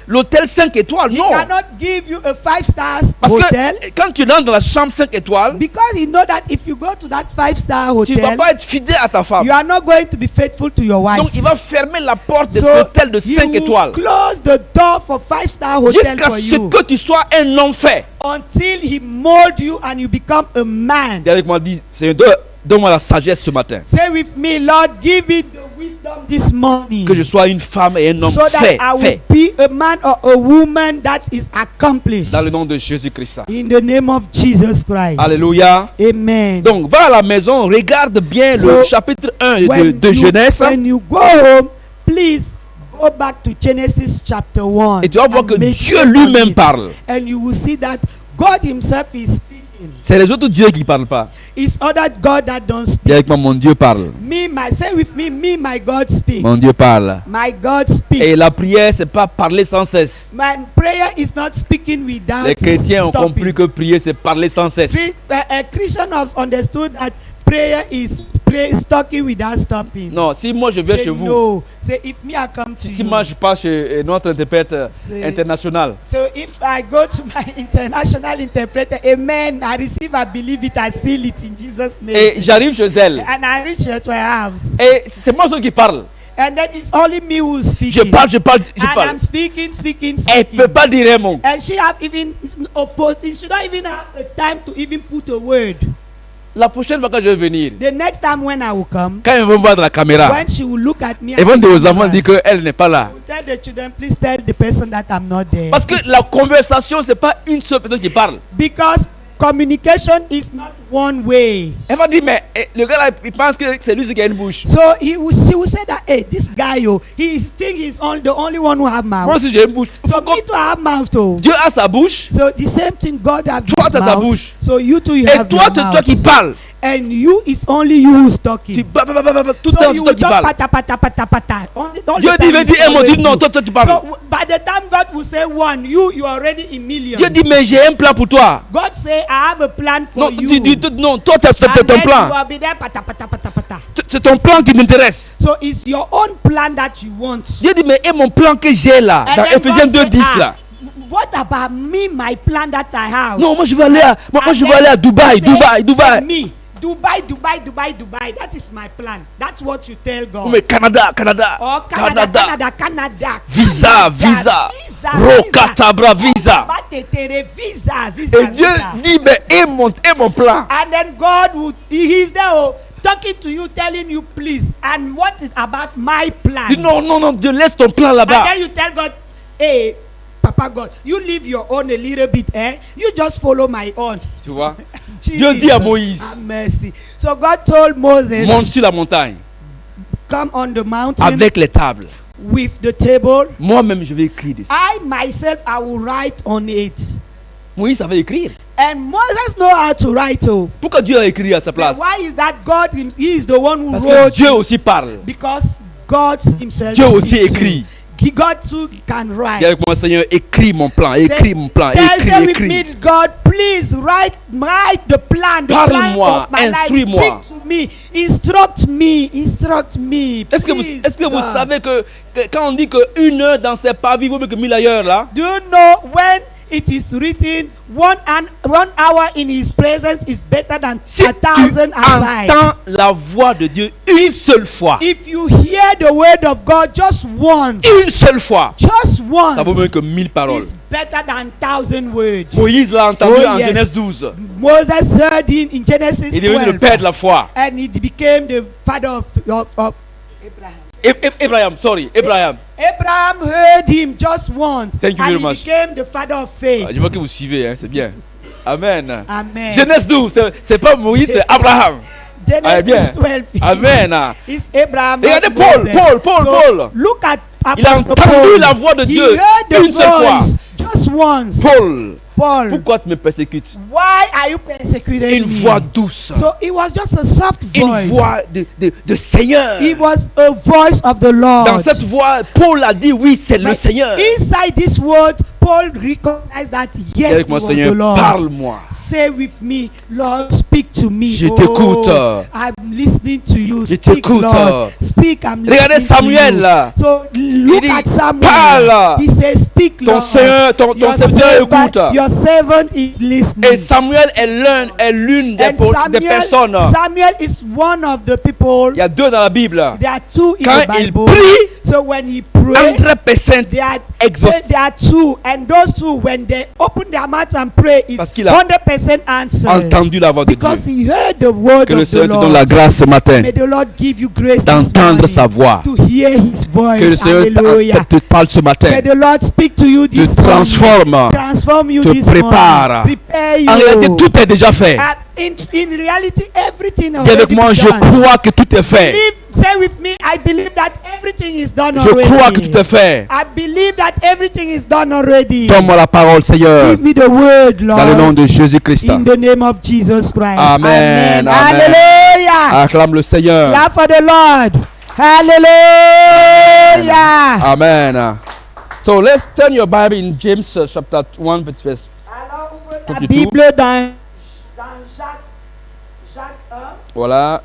Speaker 2: l'hôtel 5 étoiles,
Speaker 1: He
Speaker 2: non.
Speaker 1: cannot give you a 5-star
Speaker 2: Parce
Speaker 1: hotel
Speaker 2: que quand tu rentres dans la chambre 5 étoiles,
Speaker 1: because he know that if you go to that 5-star
Speaker 2: tu ne vas
Speaker 1: hotel,
Speaker 2: pas être fidèle à ta femme.
Speaker 1: you are not going to be faithful to your wife.
Speaker 2: Donc il va fermer la porte de
Speaker 1: So
Speaker 2: l'hôtel de
Speaker 1: he
Speaker 2: 5
Speaker 1: will
Speaker 2: étoiles
Speaker 1: close the door for 5-star hotel
Speaker 2: jusqu'à
Speaker 1: for
Speaker 2: ce
Speaker 1: you
Speaker 2: que tu sois un homme fait.
Speaker 1: until he mold you and you become a man.
Speaker 2: Et avec moi, dis, Seigneur, donne-moi la sagesse ce matin.
Speaker 1: Say with me, Lord, give me the wisdom this morning,
Speaker 2: Que je sois une femme et un homme
Speaker 1: so that
Speaker 2: fait,
Speaker 1: I will
Speaker 2: fait.
Speaker 1: be a man or a woman that is accomplished.
Speaker 2: Dans le nom de Jésus-Christ.
Speaker 1: In the name of Jesus Christ.
Speaker 2: Alléluia.
Speaker 1: Amen.
Speaker 2: Donc va à la maison, regarde bien le
Speaker 1: So,
Speaker 2: chapitre 1
Speaker 1: when
Speaker 2: de Genèse.
Speaker 1: when you go home, please go back to Genesis chapter 1.
Speaker 2: Et tu vas voir
Speaker 1: and
Speaker 2: que
Speaker 1: meditate
Speaker 2: Dieu
Speaker 1: on
Speaker 2: lui-même
Speaker 1: it.
Speaker 2: parle.
Speaker 1: And you will see that God himself is speaking.
Speaker 2: C'est les autres dieux qui ne parlent pas.
Speaker 1: It's other God that don't
Speaker 2: Dis
Speaker 1: speak.
Speaker 2: avec moi, mon Dieu parle.
Speaker 1: Say with me, my God speak.
Speaker 2: Mon Dieu parle.
Speaker 1: My God speak.
Speaker 2: Et la prière, c'est pas parler sans cesse.
Speaker 1: My prayer is not speaking without
Speaker 2: Les chrétiens ont
Speaker 1: stopping.
Speaker 2: compris que prier, c'est parler sans cesse.
Speaker 1: Christians have understood that prayer is talking without stopping.
Speaker 2: Non, si moi je vais
Speaker 1: Say
Speaker 2: chez vous,
Speaker 1: no. Say if me I come to
Speaker 2: si
Speaker 1: you.
Speaker 2: moi je passe chez notre interprète international,
Speaker 1: So if I go to my international interpreter, amen, I receive, I believe it, I seal it in Jesus' name.
Speaker 2: et j'arrive chez elle,
Speaker 1: And I reach her to her house.
Speaker 2: et c'est moi seul qui parle.
Speaker 1: And then it's only me who's
Speaker 2: Je
Speaker 1: speaking.
Speaker 2: parle.
Speaker 1: And I'm speaking.
Speaker 2: Elle peut pas dire un mot.
Speaker 1: And she have even she don't even have the time to even put a word.
Speaker 2: La prochaine fois que je vais venir,
Speaker 1: The next time when I will come,
Speaker 2: quand ils vont voir dans la caméra,
Speaker 1: when she will look at me,
Speaker 2: ils vont dire aux enfants dire qu'elle n'est pas là.
Speaker 1: I will tell the children, please tell the person that I'm not there.
Speaker 2: Parce que la conversation, c'est pas une seule personne qui parle.
Speaker 1: Because communication is not one way.
Speaker 2: Elle va dire, mais le gars là, il pense que c'est lui qui a une bouche.
Speaker 1: So she will say that, hey, this guy, he think he's the only one who have mouth.
Speaker 2: Moi aussi j'ai une bouche.
Speaker 1: So me to have mouth too.
Speaker 2: Dieu a sa bouche.
Speaker 1: So the same thing, God have
Speaker 2: Toi,
Speaker 1: his
Speaker 2: t'as ta
Speaker 1: mouth.
Speaker 2: bouche.
Speaker 1: So you too, you
Speaker 2: Et
Speaker 1: have
Speaker 2: toi,
Speaker 1: your
Speaker 2: c'est
Speaker 1: mouth.
Speaker 2: toi qui parles.
Speaker 1: And you, it's only you who's talking.
Speaker 2: Tout le
Speaker 1: So
Speaker 2: temps, c'est
Speaker 1: you
Speaker 2: toi
Speaker 1: will
Speaker 2: qui
Speaker 1: talk
Speaker 2: parles.
Speaker 1: pata pata pata pata. All
Speaker 2: Dieu
Speaker 1: the
Speaker 2: dit,
Speaker 1: time
Speaker 2: il
Speaker 1: it's
Speaker 2: dit un mot,
Speaker 1: always
Speaker 2: dit non,
Speaker 1: you.
Speaker 2: toi tu parles.
Speaker 1: So by the time God will say one, you are already in millions.
Speaker 2: Dieu dit, mais j'ai un plan pour toi.
Speaker 1: God say, I have a plan for
Speaker 2: Non,
Speaker 1: you.
Speaker 2: non, toi, c'est
Speaker 1: And
Speaker 2: ton
Speaker 1: then you
Speaker 2: plan.
Speaker 1: will be there, pata pata pata pata.
Speaker 2: C'est ton plan qui m'intéresse.
Speaker 1: So it's your own plan that you want.
Speaker 2: Dieu dit, mais et mon plan que j'ai là,
Speaker 1: And
Speaker 2: dans
Speaker 1: then
Speaker 2: Ephésiens
Speaker 1: God said,
Speaker 2: 2:10 là.
Speaker 1: What about me, my plan that I have?
Speaker 2: Non, moi je veux aller à, moi
Speaker 1: And
Speaker 2: je veux
Speaker 1: then
Speaker 2: aller à Dubaï,
Speaker 1: say,
Speaker 2: Dubaï.
Speaker 1: for me, Dubai. That is my plan. That's what you tell God.
Speaker 2: Mais Canada.
Speaker 1: Oh, Canada.
Speaker 2: Visa. Rocatabra, visa.
Speaker 1: Visa.
Speaker 2: Et Dieu dit, mais et mon plan.
Speaker 1: And then God would, he's there talking to you, telling you, please. And what is about my plan?
Speaker 2: Dis, non, Dieu laisse ton plan là-bas.
Speaker 1: And then you tell God, hey, Papa God, you leave your own a little bit, You just follow my own.
Speaker 2: Tu vois? Dieu dit à Moïse,
Speaker 1: have mercy. So God told Moses,
Speaker 2: monte sur la montagne
Speaker 1: come on the mountain
Speaker 2: avec les tables.
Speaker 1: with the table.
Speaker 2: Moi-même, je vais écrire dessus.
Speaker 1: I myself, I will write on it.
Speaker 2: Moïse savait écrire.
Speaker 1: And Moses know how to write.
Speaker 2: Pourquoi Dieu a écrit à sa
Speaker 1: But
Speaker 2: place?
Speaker 1: why is that God, he is the one who
Speaker 2: Parce que
Speaker 1: wrote?
Speaker 2: Dieu aussi parle.
Speaker 1: Because God himself.
Speaker 2: Dieu aussi
Speaker 1: speaks
Speaker 2: écrit.
Speaker 1: too. God too can write.
Speaker 2: Dis avec moi, Seigneur, écris mon plan,
Speaker 1: Say with
Speaker 2: écris.
Speaker 1: me, God, please write the plan, the plan
Speaker 2: Parle-moi,
Speaker 1: of my life.
Speaker 2: instruis-moi.
Speaker 1: Speak to me, instruct me.
Speaker 2: Est-ce que vous savez que quand on dit qu'une heure dans ses pas vaut mieux que 1000 ailleurs là?
Speaker 1: Do you know when it is written 1 hour in his presence is better than
Speaker 2: Si
Speaker 1: 1,000 aside?
Speaker 2: tu entends la voix de Dieu une seule fois,
Speaker 1: If you hear the word of God just once,
Speaker 2: une seule fois, ça vaut mieux que 1000 paroles.
Speaker 1: it's better than 1,000 words.
Speaker 2: Moïse l'a entendu en
Speaker 1: yes.
Speaker 2: Genèse 12.
Speaker 1: Moses heard him in Genesis
Speaker 2: Il est devenu le
Speaker 1: 12,
Speaker 2: père de la foi.
Speaker 1: and he became the father of Abraham.
Speaker 2: Abraham.
Speaker 1: Abraham heard him just once,
Speaker 2: Thank you
Speaker 1: and
Speaker 2: very
Speaker 1: he
Speaker 2: much.
Speaker 1: became the father of faith.
Speaker 2: Je vois que vous suivez, hein, c'est bien. Amen.
Speaker 1: Amen.
Speaker 2: Genèse 12, c'est pas Moïse, c'est Abraham.
Speaker 1: Genesis
Speaker 2: bien.
Speaker 1: 12.
Speaker 2: Amen.
Speaker 1: It's Abraham.
Speaker 2: Regardez
Speaker 1: not
Speaker 2: Paul,
Speaker 1: Moses.
Speaker 2: Paul.
Speaker 1: Look at
Speaker 2: Il a
Speaker 1: Apostle
Speaker 2: entendu
Speaker 1: Paul.
Speaker 2: la voix de
Speaker 1: He
Speaker 2: Dieu
Speaker 1: heard the
Speaker 2: une seule fois.
Speaker 1: voice just once. Paul.
Speaker 2: Pourquoi tu me persécutes?
Speaker 1: Why are you persecuting
Speaker 2: Une
Speaker 1: me?
Speaker 2: voix douce.
Speaker 1: So it was just a soft
Speaker 2: Une
Speaker 1: voice.
Speaker 2: voix de Seigneur.
Speaker 1: It was a voice of the Lord.
Speaker 2: Dans cette voix, Paul a dit oui, c'est le
Speaker 1: But
Speaker 2: Seigneur.
Speaker 1: inside this word, Paul recognized that yes,
Speaker 2: Avec
Speaker 1: it
Speaker 2: moi,
Speaker 1: was
Speaker 2: Seigneur,
Speaker 1: the Lord.
Speaker 2: parle-moi.
Speaker 1: Say with me, Lord, speak to me.
Speaker 2: Je t'écoute.
Speaker 1: I'm listening to you.
Speaker 2: Je
Speaker 1: Speak,
Speaker 2: t'écoute.
Speaker 1: Lord. Speak, I'm
Speaker 2: Regardez
Speaker 1: listening
Speaker 2: Samuel
Speaker 1: to you.
Speaker 2: là.
Speaker 1: So look
Speaker 2: dit,
Speaker 1: at Samuel.
Speaker 2: parle.
Speaker 1: He says, speak,
Speaker 2: Ton
Speaker 1: Lord.
Speaker 2: Seigneur, ton
Speaker 1: Your
Speaker 2: serviteur écoute.
Speaker 1: Your servant is listening.
Speaker 2: Et Samuel est l'une des personnes.
Speaker 1: Samuel is one of the people.
Speaker 2: Il y a deux dans la Bible.
Speaker 1: There are two in
Speaker 2: Quand
Speaker 1: the
Speaker 2: il
Speaker 1: Bible.
Speaker 2: prie,
Speaker 1: So when he prayed,
Speaker 2: 100%
Speaker 1: there are
Speaker 2: exhaustif.
Speaker 1: two, and those two, when they open their mouth and pray,
Speaker 2: Parce
Speaker 1: it's
Speaker 2: qu'il a
Speaker 1: 100% answer.
Speaker 2: entendu la voix de
Speaker 1: Because
Speaker 2: Dieu.
Speaker 1: he heard the word
Speaker 2: Que le
Speaker 1: of the
Speaker 2: Seigneur te
Speaker 1: Lord.
Speaker 2: donne la grâce ce matin
Speaker 1: May the Lord give you grace this
Speaker 2: d'entendre
Speaker 1: morning
Speaker 2: sa voix.
Speaker 1: to hear his voice.
Speaker 2: Que le Seigneur
Speaker 1: Hallelujah.
Speaker 2: te parle ce matin.
Speaker 1: May the Lord speak to you this
Speaker 2: Te
Speaker 1: morning. Transform you
Speaker 2: te
Speaker 1: this
Speaker 2: prépare.
Speaker 1: morning. Prepare you.
Speaker 2: En réalité, tout est déjà fait.
Speaker 1: In reality, everything
Speaker 2: Dis
Speaker 1: already
Speaker 2: avec moi,
Speaker 1: been
Speaker 2: je
Speaker 1: done.
Speaker 2: crois que tout est fait.
Speaker 1: Say with me, I believe that everything is done
Speaker 2: Je
Speaker 1: already.
Speaker 2: crois que tout est fait.
Speaker 1: I believe that everything is done already.
Speaker 2: Donne-moi la parole, Seigneur,
Speaker 1: Give me the word, Lord.
Speaker 2: dans le nom de Jésus-Christ.
Speaker 1: In the name of Jesus Christ.
Speaker 2: Amen. Amen.
Speaker 1: Hallelujah.
Speaker 2: Acclame le Seigneur.
Speaker 1: Clap for the Lord. Hallelujah.
Speaker 2: Amen. So let's turn your Bible in James chapter 1 verse.
Speaker 1: Alors, la
Speaker 2: 22.
Speaker 1: Bible dans Jacques 1.
Speaker 2: Voilà.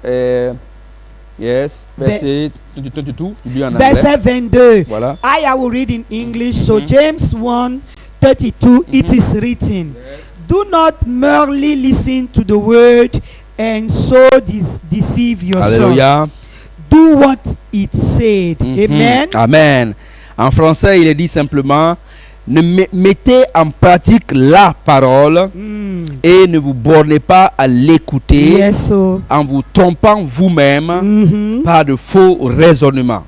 Speaker 2: Yes, verset 22.
Speaker 1: Verset 22.
Speaker 2: Voilà.
Speaker 1: I will read in English. So James 1:32. It is written, do not merely listen to the word and so deceive yourself.
Speaker 2: Alléluia.
Speaker 1: Do what it said. Amen.
Speaker 2: Amen. En français, il est dit simplement, mettez en pratique la parole et ne vous bornez pas à l'écouter en vous trompant vous-même par de faux raisonnements.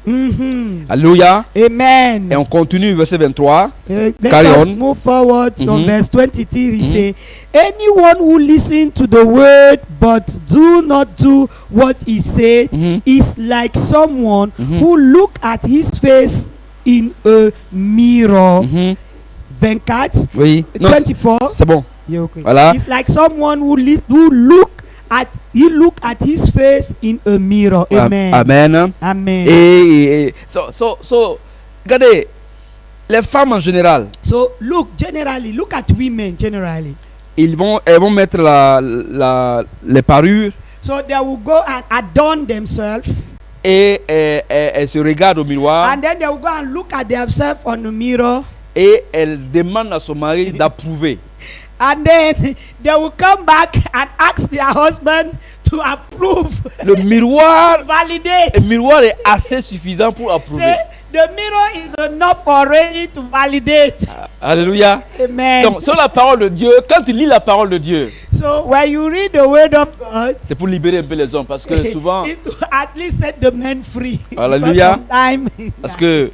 Speaker 2: Alléluia.
Speaker 1: Amen.
Speaker 2: Et on continue, verset 23.
Speaker 1: Let us move forward on verse 23. He say, anyone who listens to the word but do not do what he said is like someone who look at his face in a mirror. 24.
Speaker 2: Oui.
Speaker 1: 24.
Speaker 2: C'est bon.
Speaker 1: Yeah, okay.
Speaker 2: Voilà.
Speaker 1: It's like someone who look at his face in a mirror. Amen.
Speaker 2: Amen.
Speaker 1: Amen.
Speaker 2: Et regardez, les femmes en général.
Speaker 1: So look at women generally.
Speaker 2: Elles vont mettre les parures.
Speaker 1: So they will go and adorn themselves.
Speaker 2: Et elles se regardent au miroir.
Speaker 1: And then they will go and look at themselves on the mirror.
Speaker 2: Et elle demande à son mari d'approuver.
Speaker 1: And then they will come back and ask their husband to approve.
Speaker 2: Le miroir,
Speaker 1: validate.
Speaker 2: Le miroir est assez suffisant pour approuver.
Speaker 1: Say, the mirror is enough already to validate.
Speaker 2: Alléluia.
Speaker 1: Amen.
Speaker 2: Donc, sur la parole de Dieu, quand tu lis la parole de Dieu,
Speaker 1: so when you read the word of God,
Speaker 2: c'est pour libérer un peu les hommes parce que souvent,
Speaker 1: it's to at least set the men free.
Speaker 2: Alléluia. Parce que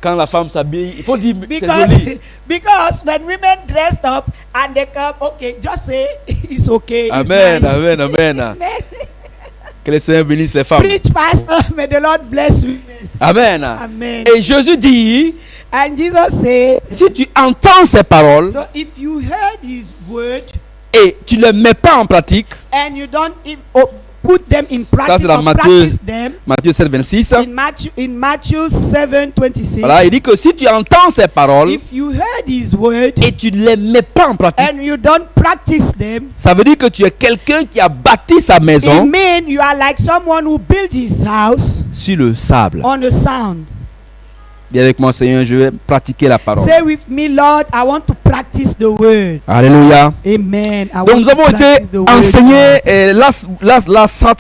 Speaker 2: quand la femme s'habille, il faut dire c'est joli.
Speaker 1: Because when women dressed up and they come, okay, just say it's okay.
Speaker 2: Amen,
Speaker 1: it's nice.
Speaker 2: amen, amen. Amen. Que le Seigneur bénisse les femmes.
Speaker 1: Preach, pastor. May the Lord bless women.
Speaker 2: Amen.
Speaker 1: Amen.
Speaker 2: Et Jésus dit,
Speaker 1: and Jesus said,
Speaker 2: si tu entends ces paroles,
Speaker 1: so if you heard his word,
Speaker 2: et tu ne les mets pas en pratique,
Speaker 1: and you don't put them in practice,
Speaker 2: ça c'est dans Matthieu 7, 26.
Speaker 1: In Matthew 7:26.
Speaker 2: Voilà, il dit que si tu entends ces paroles,
Speaker 1: if you heard his word,
Speaker 2: et tu ne les mets pas en pratique,
Speaker 1: and you don't practice them,
Speaker 2: ça veut dire que tu es quelqu'un qui a bâti sa maison.
Speaker 1: It means you are like someone who built his house
Speaker 2: sur le sable.
Speaker 1: On the sand.
Speaker 2: Dis avec moi, Seigneur, je vais pratiquer la parole.
Speaker 1: Say with me, Lord, I want to practice the word.
Speaker 2: Alléluia.
Speaker 1: Amen.
Speaker 2: Donc nous avons été enseignés last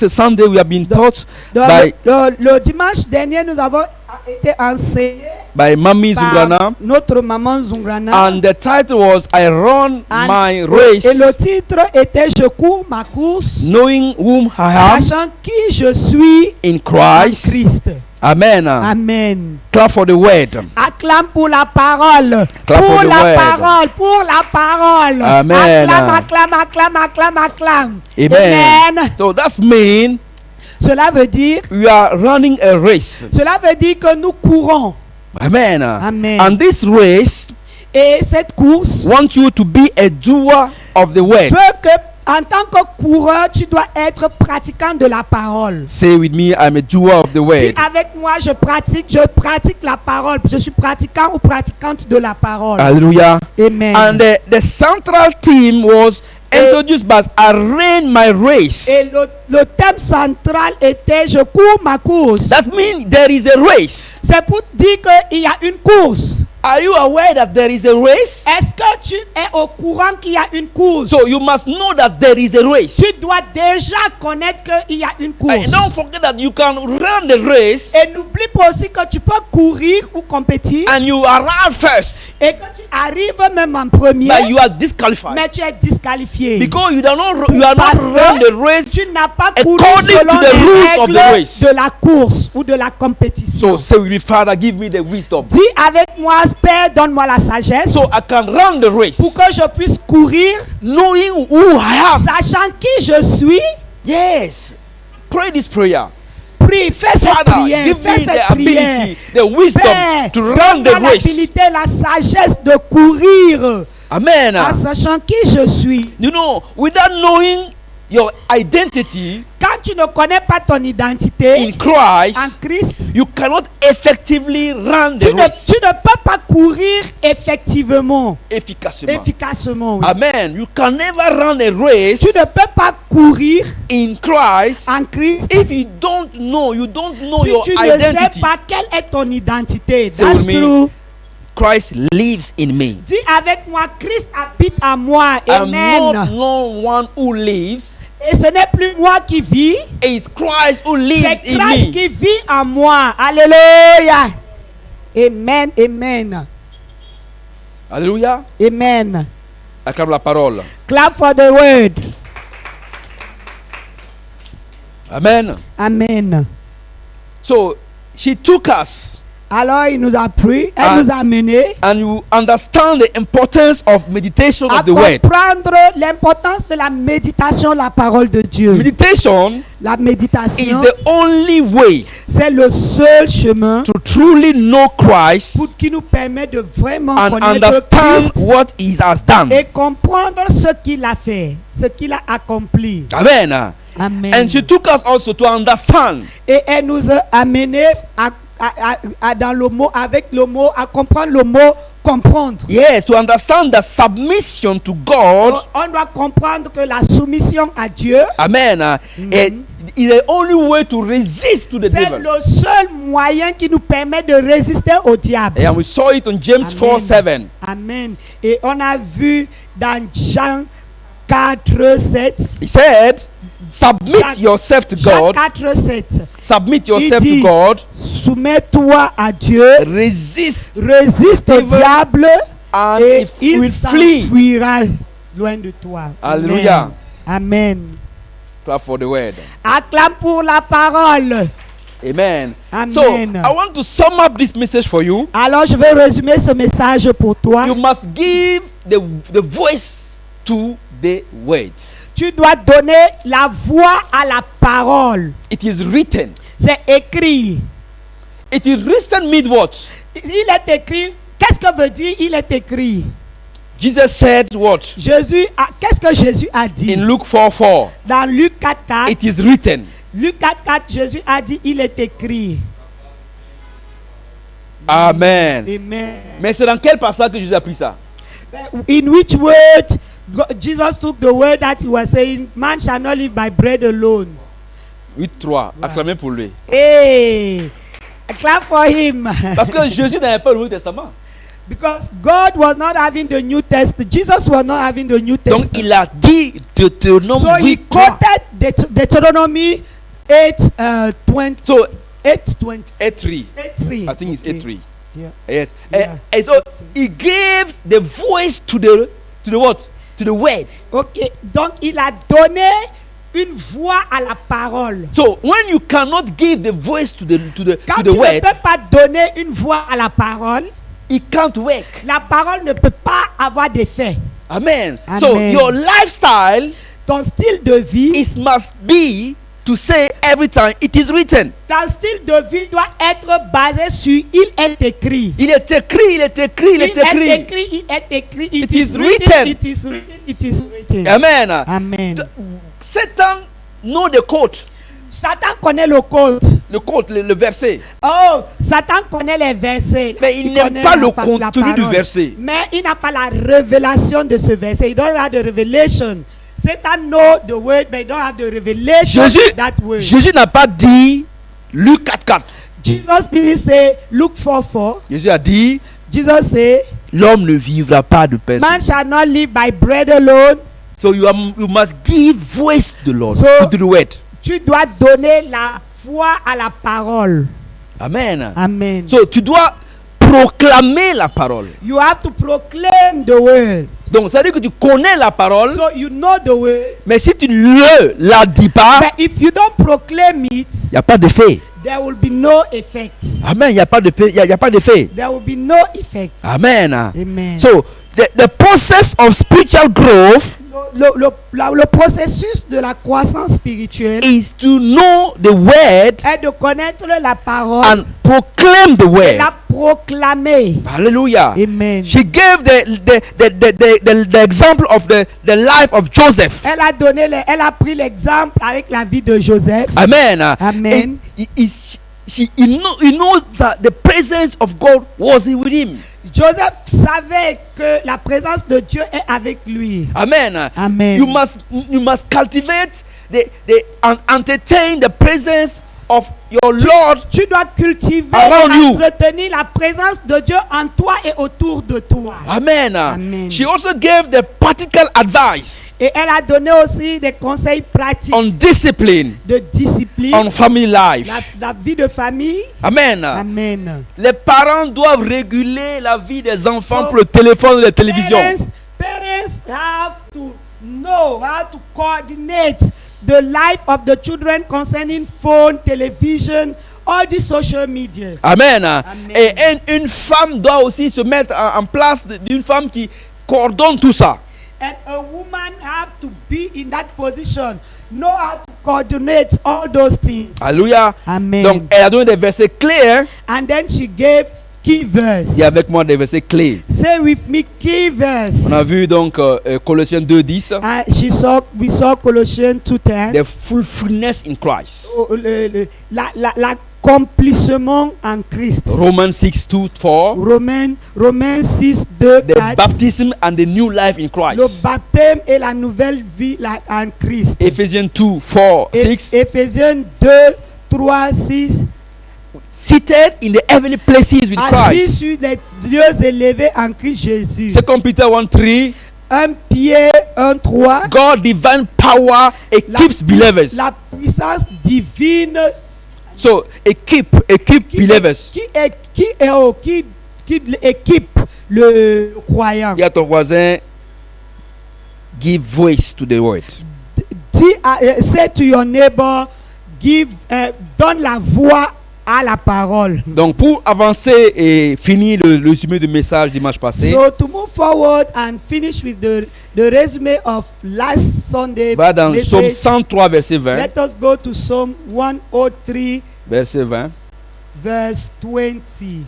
Speaker 2: Sunday we have been taught by
Speaker 1: le dimanche dernier nous avons été enseignés
Speaker 2: by Mami Zungrana.
Speaker 1: Notre maman Zungrana.
Speaker 2: And the title was I run my race.
Speaker 1: Et le titre était je cours ma course.
Speaker 2: Knowing whom I am.
Speaker 1: Sachant qui je suis
Speaker 2: in Christ. Amen.
Speaker 1: Amen.
Speaker 2: Clap for the word.
Speaker 1: Acclame pour la parole.
Speaker 2: Clap
Speaker 1: pour
Speaker 2: for the
Speaker 1: la
Speaker 2: word.
Speaker 1: parole. Pour la parole.
Speaker 2: Amen.
Speaker 1: Acclame.
Speaker 2: Amen. So that means
Speaker 1: cela veut dire
Speaker 2: we are running a race.
Speaker 1: Cela veut dire que nous courons.
Speaker 2: Amen.
Speaker 1: Amen.
Speaker 2: And this race,
Speaker 1: et cette course,
Speaker 2: want you to be a doer of the word.
Speaker 1: Veut que en tant que coureur, tu dois être pratiquant de la parole.
Speaker 2: Say with me, I'm a doer of the word.
Speaker 1: Dis avec moi, je pratique la parole. Je suis pratiquant ou pratiquante de la parole.
Speaker 2: Hallelujah.
Speaker 1: Amen.
Speaker 2: And the central theme was introduced by I ran my race.
Speaker 1: Et le thème central était je cours ma course.
Speaker 2: That means there is a race.
Speaker 1: C'est pour dire qu'il y a une course.
Speaker 2: Are you aware that there is a race?
Speaker 1: Est-ce que tu es au courant qu'il y a une course?
Speaker 2: So you must know that there is a race.
Speaker 1: Tu dois déjà connaître qu'il y a une course.
Speaker 2: And don't forget that you can run the race.
Speaker 1: Et n'oublie pas aussi que tu peux courir ou compétir.
Speaker 2: And you arrive first.
Speaker 1: Et que tu arrives même en premier.
Speaker 2: But you are disqualified.
Speaker 1: Mais tu es disqualifié.
Speaker 2: Because you are not run the race.
Speaker 1: Tu n'as pas couru
Speaker 2: according
Speaker 1: selon
Speaker 2: to the
Speaker 1: les
Speaker 2: rules of
Speaker 1: règles
Speaker 2: the race.
Speaker 1: de la course ou de la compétition.
Speaker 2: So say with me, Father, give me the wisdom.
Speaker 1: Dis avec moi, Père, donne-moi la sagesse.
Speaker 2: So I can run the race.
Speaker 1: Pour que je puisse courir.
Speaker 2: Knowing who I am.
Speaker 1: Sachant qui je suis.
Speaker 2: Yes. Pray this prayer.
Speaker 1: Prie, fais cette prière.
Speaker 2: Give
Speaker 1: fais
Speaker 2: me
Speaker 1: cette
Speaker 2: the
Speaker 1: prière.
Speaker 2: ability, the wisdom
Speaker 1: Père,
Speaker 2: to run the race.
Speaker 1: L'habilité, la sagesse de courir.
Speaker 2: Amen.
Speaker 1: En sachant qui je suis.
Speaker 2: You know, without knowing your identity
Speaker 1: quand tu ne connais pas ton identité
Speaker 2: in Christ,
Speaker 1: en Christ,
Speaker 2: you cannot effectively run the
Speaker 1: tu
Speaker 2: race
Speaker 1: ne peux pas courir effectivement,
Speaker 2: efficacement.
Speaker 1: oui.
Speaker 2: Amen. You can never run a race
Speaker 1: Tu ne peux pas courir
Speaker 2: in Christ
Speaker 1: en Christ
Speaker 2: if you don't know
Speaker 1: si
Speaker 2: your
Speaker 1: tu ne
Speaker 2: identity.
Speaker 1: sais pas quelle est ton identité.
Speaker 2: Say
Speaker 1: That's
Speaker 2: with me,
Speaker 1: true.
Speaker 2: Christ lives in me.
Speaker 1: Dis avec moi, Christ habite en moi.
Speaker 2: I'm
Speaker 1: Amen.
Speaker 2: not no one who lives.
Speaker 1: Et ce n'est plus moi qui vis,
Speaker 2: It's Christ who lives
Speaker 1: c'est
Speaker 2: in
Speaker 1: Christ
Speaker 2: me.
Speaker 1: qui vit en moi. Alléluia. Amen. Amen.
Speaker 2: Alléluia.
Speaker 1: Amen.
Speaker 2: Acclame la parole.
Speaker 1: Clap for the word.
Speaker 2: Amen.
Speaker 1: Amen.
Speaker 2: So she took us,
Speaker 1: Alors il nous a pris, elle
Speaker 2: Ah.
Speaker 1: nous a menés
Speaker 2: and you understand the importance of meditation
Speaker 1: à
Speaker 2: of the word.
Speaker 1: comprendre l'importance de la méditation, la parole de Dieu.
Speaker 2: Meditation
Speaker 1: La
Speaker 2: is
Speaker 1: méditation,
Speaker 2: the only way
Speaker 1: c'est le seul chemin
Speaker 2: to truly know Christ
Speaker 1: pour qui nous permet de vraiment
Speaker 2: and
Speaker 1: connaître
Speaker 2: understand
Speaker 1: Christ
Speaker 2: what he has done.
Speaker 1: et comprendre ce qu'il a fait, ce qu'il a accompli.
Speaker 2: Amen.
Speaker 1: Amen.
Speaker 2: And she took us also to understand
Speaker 1: Et elle nous a amenés dans le mot, avec le mot, à comprendre le mot comprendre.
Speaker 2: yes, to understand the submission to God.
Speaker 1: On doit comprendre que la soumission à Dieu,
Speaker 2: Amen. It is the only way to resist to the
Speaker 1: c'est
Speaker 2: devil.
Speaker 1: le seul moyen qui nous permet de résister au diable.
Speaker 2: And we saw it on James
Speaker 1: Amen.
Speaker 2: 4:7.
Speaker 1: Amen. Et on a vu dans Jean 4:7.
Speaker 2: He said, submit
Speaker 1: Jacques-
Speaker 2: yourself to
Speaker 1: Jean
Speaker 2: God.
Speaker 1: 4:7.
Speaker 2: Submit yourself
Speaker 1: dit,
Speaker 2: to God.
Speaker 1: Soumets-toi à Dieu,
Speaker 2: Resist,
Speaker 1: résiste au diable
Speaker 2: and
Speaker 1: et
Speaker 2: if
Speaker 1: il
Speaker 2: will flee.
Speaker 1: s'enfuira loin de toi.
Speaker 2: Alléluia.
Speaker 1: Amen.
Speaker 2: Clap for the word.
Speaker 1: Acclame pour la parole.
Speaker 2: Amen.
Speaker 1: Amen.
Speaker 2: So I want to sum up this message for you.
Speaker 1: Alors je vais résumer ce message pour toi.
Speaker 2: You must give the voice to the word.
Speaker 1: Tu dois donner la voix à la parole.
Speaker 2: It is written.
Speaker 1: C'est écrit.
Speaker 2: It is written means what?
Speaker 1: Il est écrit. Qu'est-ce que veut dire il est écrit?
Speaker 2: Jesus said what?
Speaker 1: Qu'est-ce que Jésus a dit?
Speaker 2: In Luke 4:4.
Speaker 1: Dans Luc 4:4.
Speaker 2: It is written.
Speaker 1: Luc 4:4, Jésus a dit il est écrit.
Speaker 2: Amen.
Speaker 1: Amen.
Speaker 2: Mais c'est dans quel passage que Jésus a pris ça?
Speaker 1: In which word Jesus took the word that he was saying, man shall not live by bread alone.
Speaker 2: 8:3. Acclamez pour lui.
Speaker 1: Hey, clap for him.
Speaker 2: Parce que Jésus n'avait pas le Nouveau Testament.
Speaker 1: Because God was not having the New Testament. Jesus was not having the New
Speaker 2: Donc
Speaker 1: Testament.
Speaker 2: il a dit Deutéronome
Speaker 1: So he
Speaker 2: 8:3.
Speaker 1: quoted Deuteronomy 8:20.
Speaker 2: So
Speaker 1: 8:20.
Speaker 2: 8:3.
Speaker 1: 8:3.
Speaker 2: I think it's
Speaker 1: Okay.
Speaker 2: 8:3.
Speaker 1: Yeah.
Speaker 2: Yes.
Speaker 1: Yeah.
Speaker 2: And so he gives the voice to the what? To the word.
Speaker 1: Ok, donc il a donné une voix à la parole.
Speaker 2: So when you cannot give the voice to the
Speaker 1: Quand
Speaker 2: to the
Speaker 1: tu ne
Speaker 2: word,
Speaker 1: peux pas donner une voix à la parole,
Speaker 2: it can't work.
Speaker 1: la parole ne peut pas avoir d'effet.
Speaker 2: Amen.
Speaker 1: Amen.
Speaker 2: So your lifestyle
Speaker 1: Ton style de vie,
Speaker 2: must be to say every time it is written.
Speaker 1: ton style de vie doit être basé sur il est écrit.
Speaker 2: Il est écrit, il est écrit, il est écrit.
Speaker 1: Il est écrit.
Speaker 2: It is written.
Speaker 1: It is written. It is written.
Speaker 2: Amen.
Speaker 1: Amen.
Speaker 2: Satan know the quote.
Speaker 1: Satan connaît le code.
Speaker 2: Le quote, le verset.
Speaker 1: Oh, Satan connaît les versets.
Speaker 2: Mais il n'aime
Speaker 1: connaît
Speaker 2: pas
Speaker 1: la
Speaker 2: le
Speaker 1: la
Speaker 2: contenu du
Speaker 1: parole.
Speaker 2: verset.
Speaker 1: Mais il n'a pas la révélation de ce verset. He don't have the revelation. Satan know the word, but he don't have the revelation
Speaker 2: Jésus,
Speaker 1: of that word.
Speaker 2: Jésus n'a pas dit Luc 4:4.
Speaker 1: Jesus didn't say Luke 4:4.
Speaker 2: Jésus a dit
Speaker 1: Jesus say,
Speaker 2: l'homme ne vivra pas de pain.
Speaker 1: man shall not live by bread alone.
Speaker 2: So you must give voice to the Lord,
Speaker 1: So-
Speaker 2: to the word.
Speaker 1: Tu dois donner la foi à la parole.
Speaker 2: Amen.
Speaker 1: Amen.
Speaker 2: So tu dois proclamer la parole.
Speaker 1: You have to proclaim the word.
Speaker 2: Donc ça veut dire que tu connais la parole,
Speaker 1: So you know the word.
Speaker 2: mais si tu ne la dis pas,
Speaker 1: But if you don't proclaim it,
Speaker 2: il n'y a pas d'effet.
Speaker 1: there will be no effect.
Speaker 2: Amen. Il n'y a pas d'effet. Il y a pas d'effet.
Speaker 1: There will be no effect.
Speaker 2: Amen.
Speaker 1: Amen.
Speaker 2: So the process of spiritual growth
Speaker 1: le processus de la croissance spirituelle
Speaker 2: is to know the word
Speaker 1: est de connaître la parole
Speaker 2: and proclaim the
Speaker 1: et
Speaker 2: word.
Speaker 1: la proclamer.
Speaker 2: Hallelujah.
Speaker 1: Amen.
Speaker 2: She gave the example of the life of Joseph.
Speaker 1: Elle a pris l'exemple avec la vie de Joseph.
Speaker 2: Amen.
Speaker 1: Amen.
Speaker 2: He knows that the presence of God was with him.
Speaker 1: Joseph savait que la présence de Dieu est avec lui.
Speaker 2: Amen.
Speaker 1: Amen.
Speaker 2: You must cultivate and entertain the presence of your Lord.
Speaker 1: Tu dois cultiver
Speaker 2: around
Speaker 1: et
Speaker 2: you.
Speaker 1: entretenir la présence de Dieu en toi et autour de toi.
Speaker 2: Amen.
Speaker 1: Amen.
Speaker 2: She also gave the practical advice
Speaker 1: Et elle a donné aussi des conseils pratiques
Speaker 2: on discipline,
Speaker 1: de discipline,
Speaker 2: on family life.
Speaker 1: la vie de famille.
Speaker 2: Amen.
Speaker 1: Amen.
Speaker 2: Les parents doivent réguler la vie des enfants
Speaker 1: So,
Speaker 2: pour le téléphone et la télévision.
Speaker 1: Parents have to know how to coordinate the life of the children concerning phone, television, all the social media.
Speaker 2: Amen.
Speaker 1: Amen.
Speaker 2: Et une femme doit aussi se mettre en place d'une femme qui coordonne tout ça.
Speaker 1: And a woman have to be in that position, know how to coordinate all those things.
Speaker 2: Alléluia.
Speaker 1: Amen.
Speaker 2: Donc, elle a donné des versets clés. Hein?
Speaker 1: And then she gave key verse.
Speaker 2: Dis avec moi des versets clés.
Speaker 1: Say with me key verse.
Speaker 2: On a vu donc Colossiens 2:10.
Speaker 1: We saw Colossians 2:10.
Speaker 2: The fullness in Christ.
Speaker 1: L'accomplissement en Christ.
Speaker 2: Romans 6:2-4.
Speaker 1: Romains 6:2.
Speaker 2: The baptism and the new life in Christ.
Speaker 1: Le baptême et la nouvelle vie en Christ.
Speaker 2: Ephesians 2:4-6.
Speaker 1: Ephésiens 2:3-6.
Speaker 2: Seated in the heavenly places with
Speaker 1: Assis
Speaker 2: Christ.
Speaker 1: sur les lieux élevés en Christ Jésus.
Speaker 2: 2 Peter 1:3.
Speaker 1: 1 Pierre 1:3.
Speaker 2: God divine power equips believers.
Speaker 1: La puissance divine.
Speaker 2: So equip believers.
Speaker 1: Qui équipe le croyant.
Speaker 2: Dis à ton voisin, give voice to the word.
Speaker 1: Say to your neighbor, donne la voix à la parole.
Speaker 2: Donc pour avancer et finir le résumé du message dimanche passé,
Speaker 1: So to move forward and finish with the resume of last Sunday
Speaker 2: va dans Psaume
Speaker 1: message,
Speaker 2: 103 verset 20.
Speaker 1: let us go to Psalm 103
Speaker 2: Verset 20.
Speaker 1: verse 20.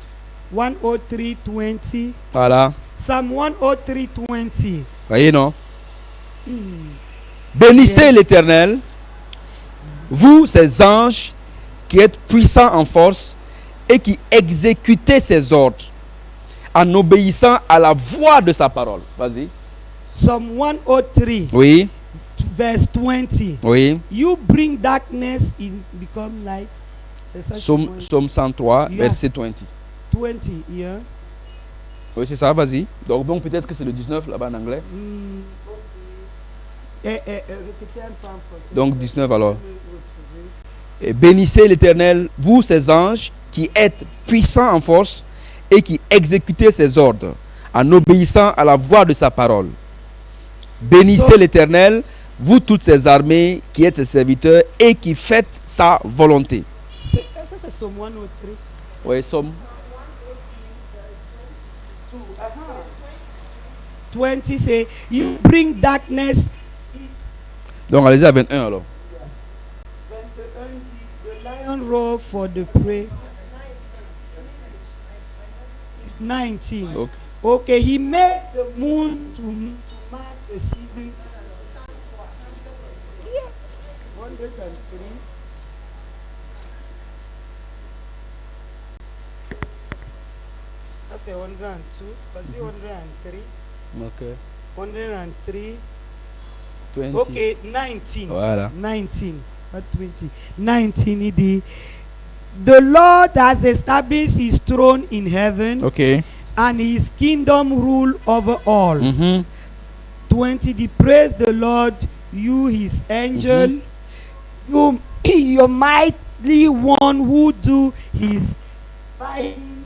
Speaker 1: 103:20.
Speaker 2: Voilà.
Speaker 1: Psalm 103:20.
Speaker 2: Voyez, non? Bénissez
Speaker 1: Yes.
Speaker 2: l'Éternel, vous ses anges qui êtes puissants en force et qui exécutez ses ordres en obéissant à la voix de sa parole. Vas-y.
Speaker 1: Psalm 103
Speaker 2: Oui,
Speaker 1: verse 20.
Speaker 2: oui.
Speaker 1: You bring darkness in become light. C'est ça.
Speaker 2: Psaume 103,
Speaker 1: Yeah.
Speaker 2: verset 20.
Speaker 1: 20 here.
Speaker 2: Oui, c'est ça, vas-y. Donc bon, peut-être que c'est le 19 là-bas en anglais.
Speaker 1: Répétez un peu en français.
Speaker 2: Donc 19 alors. Et bénissez l'Éternel, vous ses anges qui êtes puissants en force et qui exécutez ses ordres en obéissant à la voix de sa parole. Bénissez l'Éternel, vous toutes ses armées qui êtes ses serviteurs et qui faites sa volonté.
Speaker 1: Ça c'est Psalm 103.
Speaker 2: Oui, Somme.
Speaker 1: 20 say you bring darkness.
Speaker 2: Donc allez-y à 21 alors.
Speaker 1: 21 the lion roar for the prey. It's 19.
Speaker 2: Okay.
Speaker 1: Okay, he made the moon to mark the season. Yeah. 103. That's a 102. Was it 103?
Speaker 2: Okay.
Speaker 1: 103.
Speaker 2: 20.
Speaker 1: Okay, 19.
Speaker 2: Voilà.
Speaker 1: 19, not 20. 19 it is. The Lord has established his throne in heaven,
Speaker 2: Okay.
Speaker 1: and his kingdom rule over all. 20 the praise the Lord, you his angel, you your mighty one who do his fighting,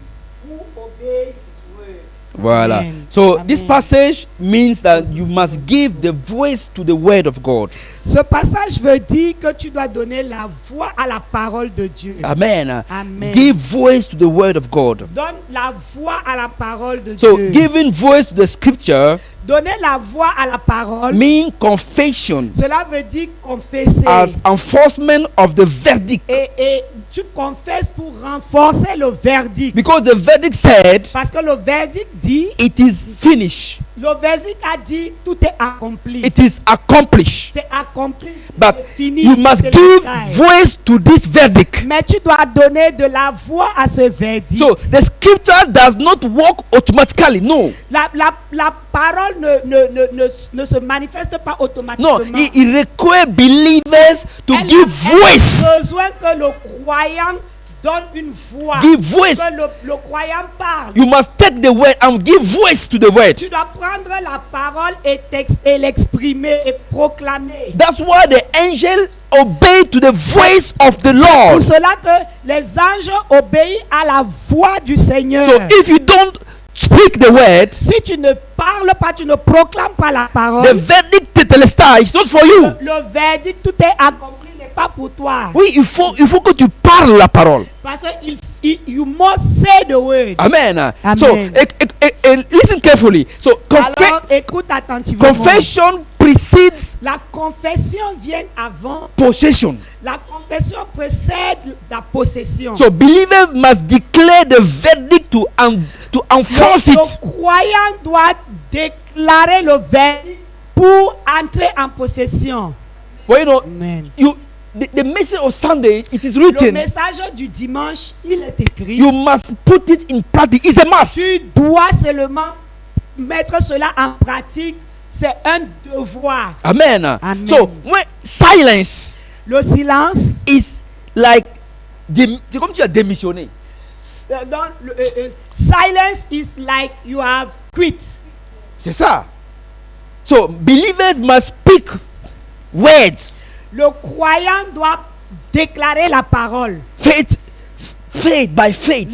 Speaker 1: who obey his word.
Speaker 2: Voilà.
Speaker 1: Amen.
Speaker 2: So
Speaker 1: Amen.
Speaker 2: this passage means that you must give the voice to the word of God.
Speaker 1: Ce passage veut dire que tu dois donner la voix à la parole de Dieu.
Speaker 2: Amen.
Speaker 1: Amen.
Speaker 2: Give voice to the word of God.
Speaker 1: Donne la voix à la parole de
Speaker 2: So
Speaker 1: Dieu.
Speaker 2: giving voice to the scripture
Speaker 1: Donner la voix à la parole,
Speaker 2: mean confession
Speaker 1: cela veut dire confesser.
Speaker 2: as enforcement of the verdict.
Speaker 1: Et tu confesses pour renforcer le verdict.
Speaker 2: Because the verdict said
Speaker 1: Parce que le verdict dit,
Speaker 2: it is finished.
Speaker 1: le verdict a dit tout est accompli.
Speaker 2: It is accomplished.
Speaker 1: C'est accompli.
Speaker 2: But
Speaker 1: C'est fini.
Speaker 2: you must
Speaker 1: c'est le
Speaker 2: give
Speaker 1: détail.
Speaker 2: voice to this verdict.
Speaker 1: Mais tu dois donner de la voix à ce verdict.
Speaker 2: So the scripture does not work automatically. No.
Speaker 1: La parole ne se manifeste pas automatiquement.
Speaker 2: No. It requires believers to
Speaker 1: Elle
Speaker 2: give
Speaker 1: a
Speaker 2: voice.
Speaker 1: besoin que le croyant donne une voix.
Speaker 2: Give voice.
Speaker 1: Que le croyant parle.
Speaker 2: You must take the word and give voice to the word.
Speaker 1: Tu dois prendre la parole et l'exprimer et proclamer.
Speaker 2: That's why the angel obeyed to the voice of the
Speaker 1: Pour
Speaker 2: Lord.
Speaker 1: cela que les anges obéissent à la voix du Seigneur.
Speaker 2: So if you don't speak the word,
Speaker 1: Si tu ne parles pas, tu ne proclames pas la parole,
Speaker 2: the verdict tetelestai is not for you.
Speaker 1: le verdict, tout est accompli, n'est pas pour toi.
Speaker 2: Oui, il faut que tu parles la parole.
Speaker 1: Parce que you must say the word.
Speaker 2: Amen.
Speaker 1: Amen.
Speaker 2: So listen carefully. So
Speaker 1: Alors, écoute attentivement.
Speaker 2: confession precedes
Speaker 1: La confession vient avant.
Speaker 2: possession.
Speaker 1: La confession précède la possession.
Speaker 2: So believer must declare the verdict to enforce
Speaker 1: Le
Speaker 2: it.
Speaker 1: croyant doit déclarer le verdict pour entrer en possession.
Speaker 2: For you know,
Speaker 1: Amen.
Speaker 2: the message of Sunday, it is
Speaker 1: Le
Speaker 2: written.
Speaker 1: message du dimanche, il est écrit.
Speaker 2: You must put it in practice. It's a must.
Speaker 1: Tu dois seulement mettre cela en pratique. C'est un devoir.
Speaker 2: Amen.
Speaker 1: Amen.
Speaker 2: So when silence
Speaker 1: Le silence,
Speaker 2: is like c'est comme tu as démissionné.
Speaker 1: silence is like you have quit.
Speaker 2: C'est ça. So believers must speak words.
Speaker 1: Le croyant doit déclarer la parole.
Speaker 2: Faith by faith.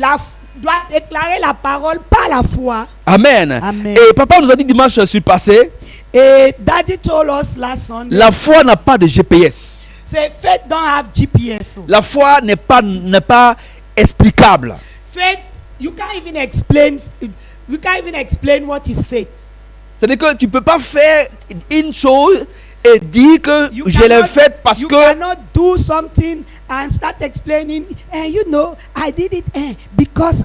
Speaker 1: Doit déclarer la parole par la foi.
Speaker 2: Amen.
Speaker 1: Amen.
Speaker 2: Et papa nous a dit dimanche surpassé.
Speaker 1: Et Daddy told us last Sunday.
Speaker 2: La foi n'a pas de GPS.
Speaker 1: C'est faith don't have GPS.
Speaker 2: La foi n'est pas explicable.
Speaker 1: Faith, you can't even explain. You can't even explain what is faith.
Speaker 2: C'est-à-dire que tu peux pas faire une chose et dire que je l'ai faite parce
Speaker 1: you
Speaker 2: que
Speaker 1: cannot do something and start explaining. And you know, I did it because.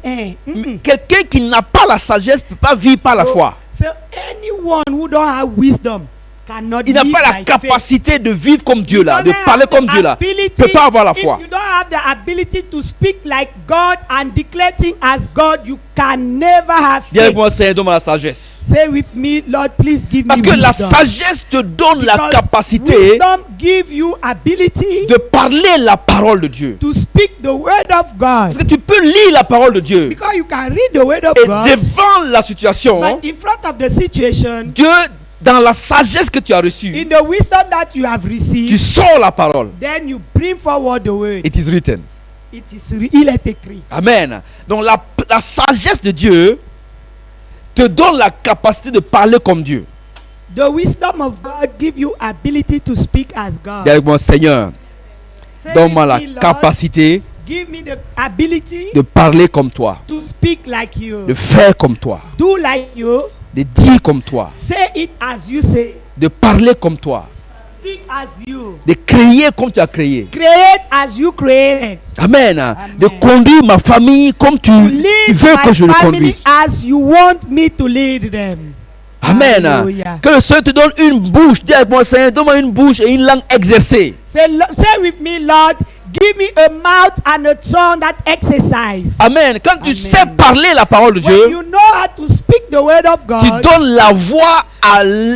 Speaker 2: Quelqu'un qui n'a pas la sagesse peut pas vivre par la foi.
Speaker 1: So anyone who don't have wisdom cannot.
Speaker 2: Il n'a
Speaker 1: live
Speaker 2: pas la
Speaker 1: by
Speaker 2: capacité
Speaker 1: faith.
Speaker 2: de vivre comme Dieu là, de
Speaker 1: You don't
Speaker 2: parler
Speaker 1: have
Speaker 2: comme
Speaker 1: the
Speaker 2: Dieu là.
Speaker 1: ability-
Speaker 2: Peut pas avoir la foi.
Speaker 1: If you don't have the ability to speak like God and declare things as God, you can never have
Speaker 2: Viens avec
Speaker 1: faith.
Speaker 2: moi, Seigneur, donne-moi la sagesse.
Speaker 1: Say with me, Lord, please give
Speaker 2: Parce
Speaker 1: me
Speaker 2: que la
Speaker 1: wisdom.
Speaker 2: sagesse te donne la
Speaker 1: Because
Speaker 2: capacité
Speaker 1: wisdom give you ability
Speaker 2: de parler la parole de Dieu.
Speaker 1: to speak the word of God.
Speaker 2: Parce que tu peux lire la parole de Dieu
Speaker 1: Because you can read the word of
Speaker 2: et
Speaker 1: God,
Speaker 2: devant la situation,
Speaker 1: but in front of the situation,
Speaker 2: Dieu, dans la sagesse que tu as reçue,
Speaker 1: in the wisdom that you have
Speaker 2: tu
Speaker 1: received,
Speaker 2: sors la parole.
Speaker 1: then you bring forward the word.
Speaker 2: It is written.
Speaker 1: Il est écrit.
Speaker 2: Amen. Donc la sagesse de Dieu te donne la capacité de parler comme Dieu.
Speaker 1: The wisdom of God give you ability to speak as God.
Speaker 2: Dis avec moi, Seigneur,
Speaker 1: Say
Speaker 2: donne-moi
Speaker 1: with
Speaker 2: la
Speaker 1: me, Lord,
Speaker 2: capacité
Speaker 1: give me the ability
Speaker 2: de parler comme toi,
Speaker 1: to speak like you,
Speaker 2: de faire comme toi,
Speaker 1: do like you,
Speaker 2: de dire comme toi,
Speaker 1: say it as you say,
Speaker 2: de parler comme toi,
Speaker 1: speak as you,
Speaker 2: de créer comme tu as créé.
Speaker 1: create as you created,
Speaker 2: Amen. De conduire ma famille comme tu
Speaker 1: live
Speaker 2: veux que
Speaker 1: my
Speaker 2: je le
Speaker 1: family
Speaker 2: conduise.
Speaker 1: as you want me to lead them.
Speaker 2: Amen.
Speaker 1: Hallelujah.
Speaker 2: Que le Seigneur te donne une bouche. Dis avec moi, Seigneur, donne-moi une bouche et une langue exercée.
Speaker 1: Say with me, Lord, give me a mouth and a tongue that exercise.
Speaker 2: Amen. Quand tu
Speaker 1: Amen.
Speaker 2: sais parler la parole de
Speaker 1: When
Speaker 2: Dieu,
Speaker 1: you know how to speak the word of
Speaker 2: tu
Speaker 1: God,
Speaker 2: donnes la voix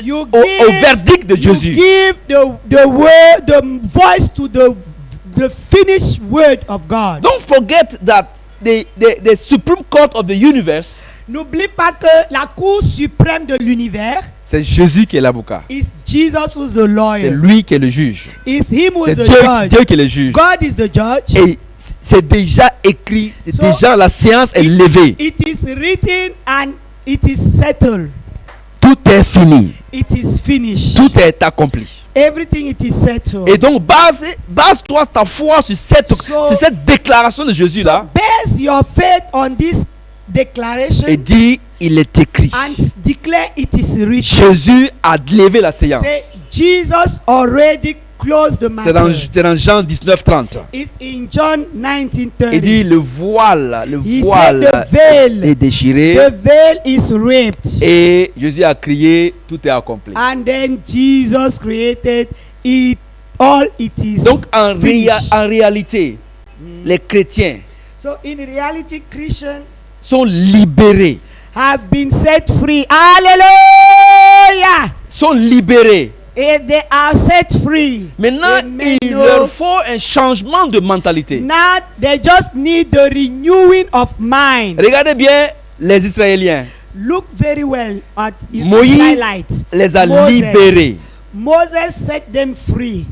Speaker 1: you
Speaker 2: au verdict de
Speaker 1: you
Speaker 2: Jésus.
Speaker 1: give the word, the voice to the finished word of God.
Speaker 2: Don't forget that the Supreme Court of the universe,
Speaker 1: N'oublie pas que la Cour suprême de l'univers
Speaker 2: c'est Jésus qui est l'avocat.
Speaker 1: is Jesus who's the
Speaker 2: C'est
Speaker 1: lawyer.
Speaker 2: lui qui est le juge.
Speaker 1: Is him who's
Speaker 2: C'est
Speaker 1: the
Speaker 2: Dieu,
Speaker 1: judge.
Speaker 2: Dieu qui est le juge.
Speaker 1: God is the judge.
Speaker 2: Et c'est déjà écrit, c'est
Speaker 1: So,
Speaker 2: déjà la séance est levée.
Speaker 1: It is written and It is settled.
Speaker 2: Tout est fini.
Speaker 1: It is finished.
Speaker 2: Tout est accompli.
Speaker 1: Everything it is settled.
Speaker 2: Et donc base-toi ta foi sur cette déclaration de Jésus là.
Speaker 1: Base your faith on this declaration.
Speaker 2: Et dis, il est écrit.
Speaker 1: And declare it is written.
Speaker 2: Jésus a levé la séance.
Speaker 1: Say, Jesus already closed the matter.
Speaker 2: C'est dans Jean 19:30.
Speaker 1: It's in John 19:30.
Speaker 2: Il dit le voile est déchiré.
Speaker 1: The veil is ripped.
Speaker 2: Et Jésus a crié, tout est accompli.
Speaker 1: And then Jesus created it. All it is.
Speaker 2: Donc en réalité, les chrétiens
Speaker 1: in reality, Christians
Speaker 2: sont libérés.
Speaker 1: Have been set free. Hallelujah.
Speaker 2: Sont libérés.
Speaker 1: And they are set free.
Speaker 2: Maintenant, il leur faut un changement de mentalité.
Speaker 1: Now they just need the renewing of mind.
Speaker 2: Regardez bien les Israéliens.
Speaker 1: Look very well at
Speaker 2: Moïse les a libérés.
Speaker 1: Moses set them free.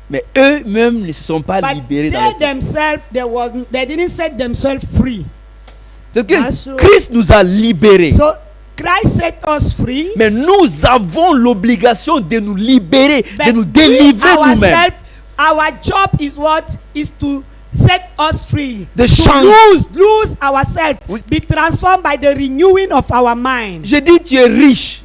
Speaker 2: Mais eux-mêmes ne se sont pas libérés dans le
Speaker 1: themselves, they didn't set themselves free.
Speaker 2: C'est que Christ nous a libérés.
Speaker 1: So Christ set us free.
Speaker 2: Mais nous avons l'obligation de nous libérer, de nous délivrer nous-mêmes.
Speaker 1: Our job is to set us free.
Speaker 2: To
Speaker 1: lose ourselves. Be transformed by the renewing of our mind.
Speaker 2: Je dis tu es riche.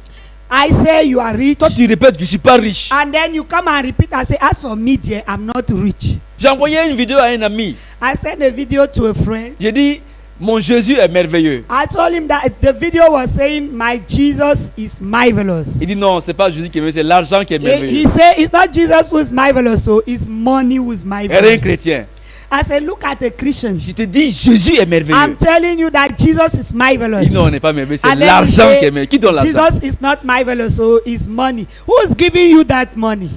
Speaker 1: I say you are rich.
Speaker 2: Toi tu répètes je suis pas riche.
Speaker 1: And then you come and repeat and say as for me dear, I'm not rich.
Speaker 2: J'ai envoyé une vidéo à un ami.
Speaker 1: I sent a video to a friend.
Speaker 2: J'ai dit mon Jésus est merveilleux.
Speaker 1: I told him that the video was saying my Jesus is marvelous.
Speaker 2: Il dit non, c'est pas Jésus qui est merveilleux, c'est l'argent qui est merveilleux.
Speaker 1: He said it's not Jesus who is marvelous, so it's money who is marvelous.
Speaker 2: Et un chrétien.
Speaker 1: I said look at a Christian.
Speaker 2: Je te dis Jésus est merveilleux.
Speaker 1: I'm telling you that Jesus is marvelous.
Speaker 2: Il dit non, on n'est pas merveilleux, c'est l'argent qui est merveilleux. Qui donne l'argent?
Speaker 1: Jesus is not marvelous, so it's money. Who is giving you that money?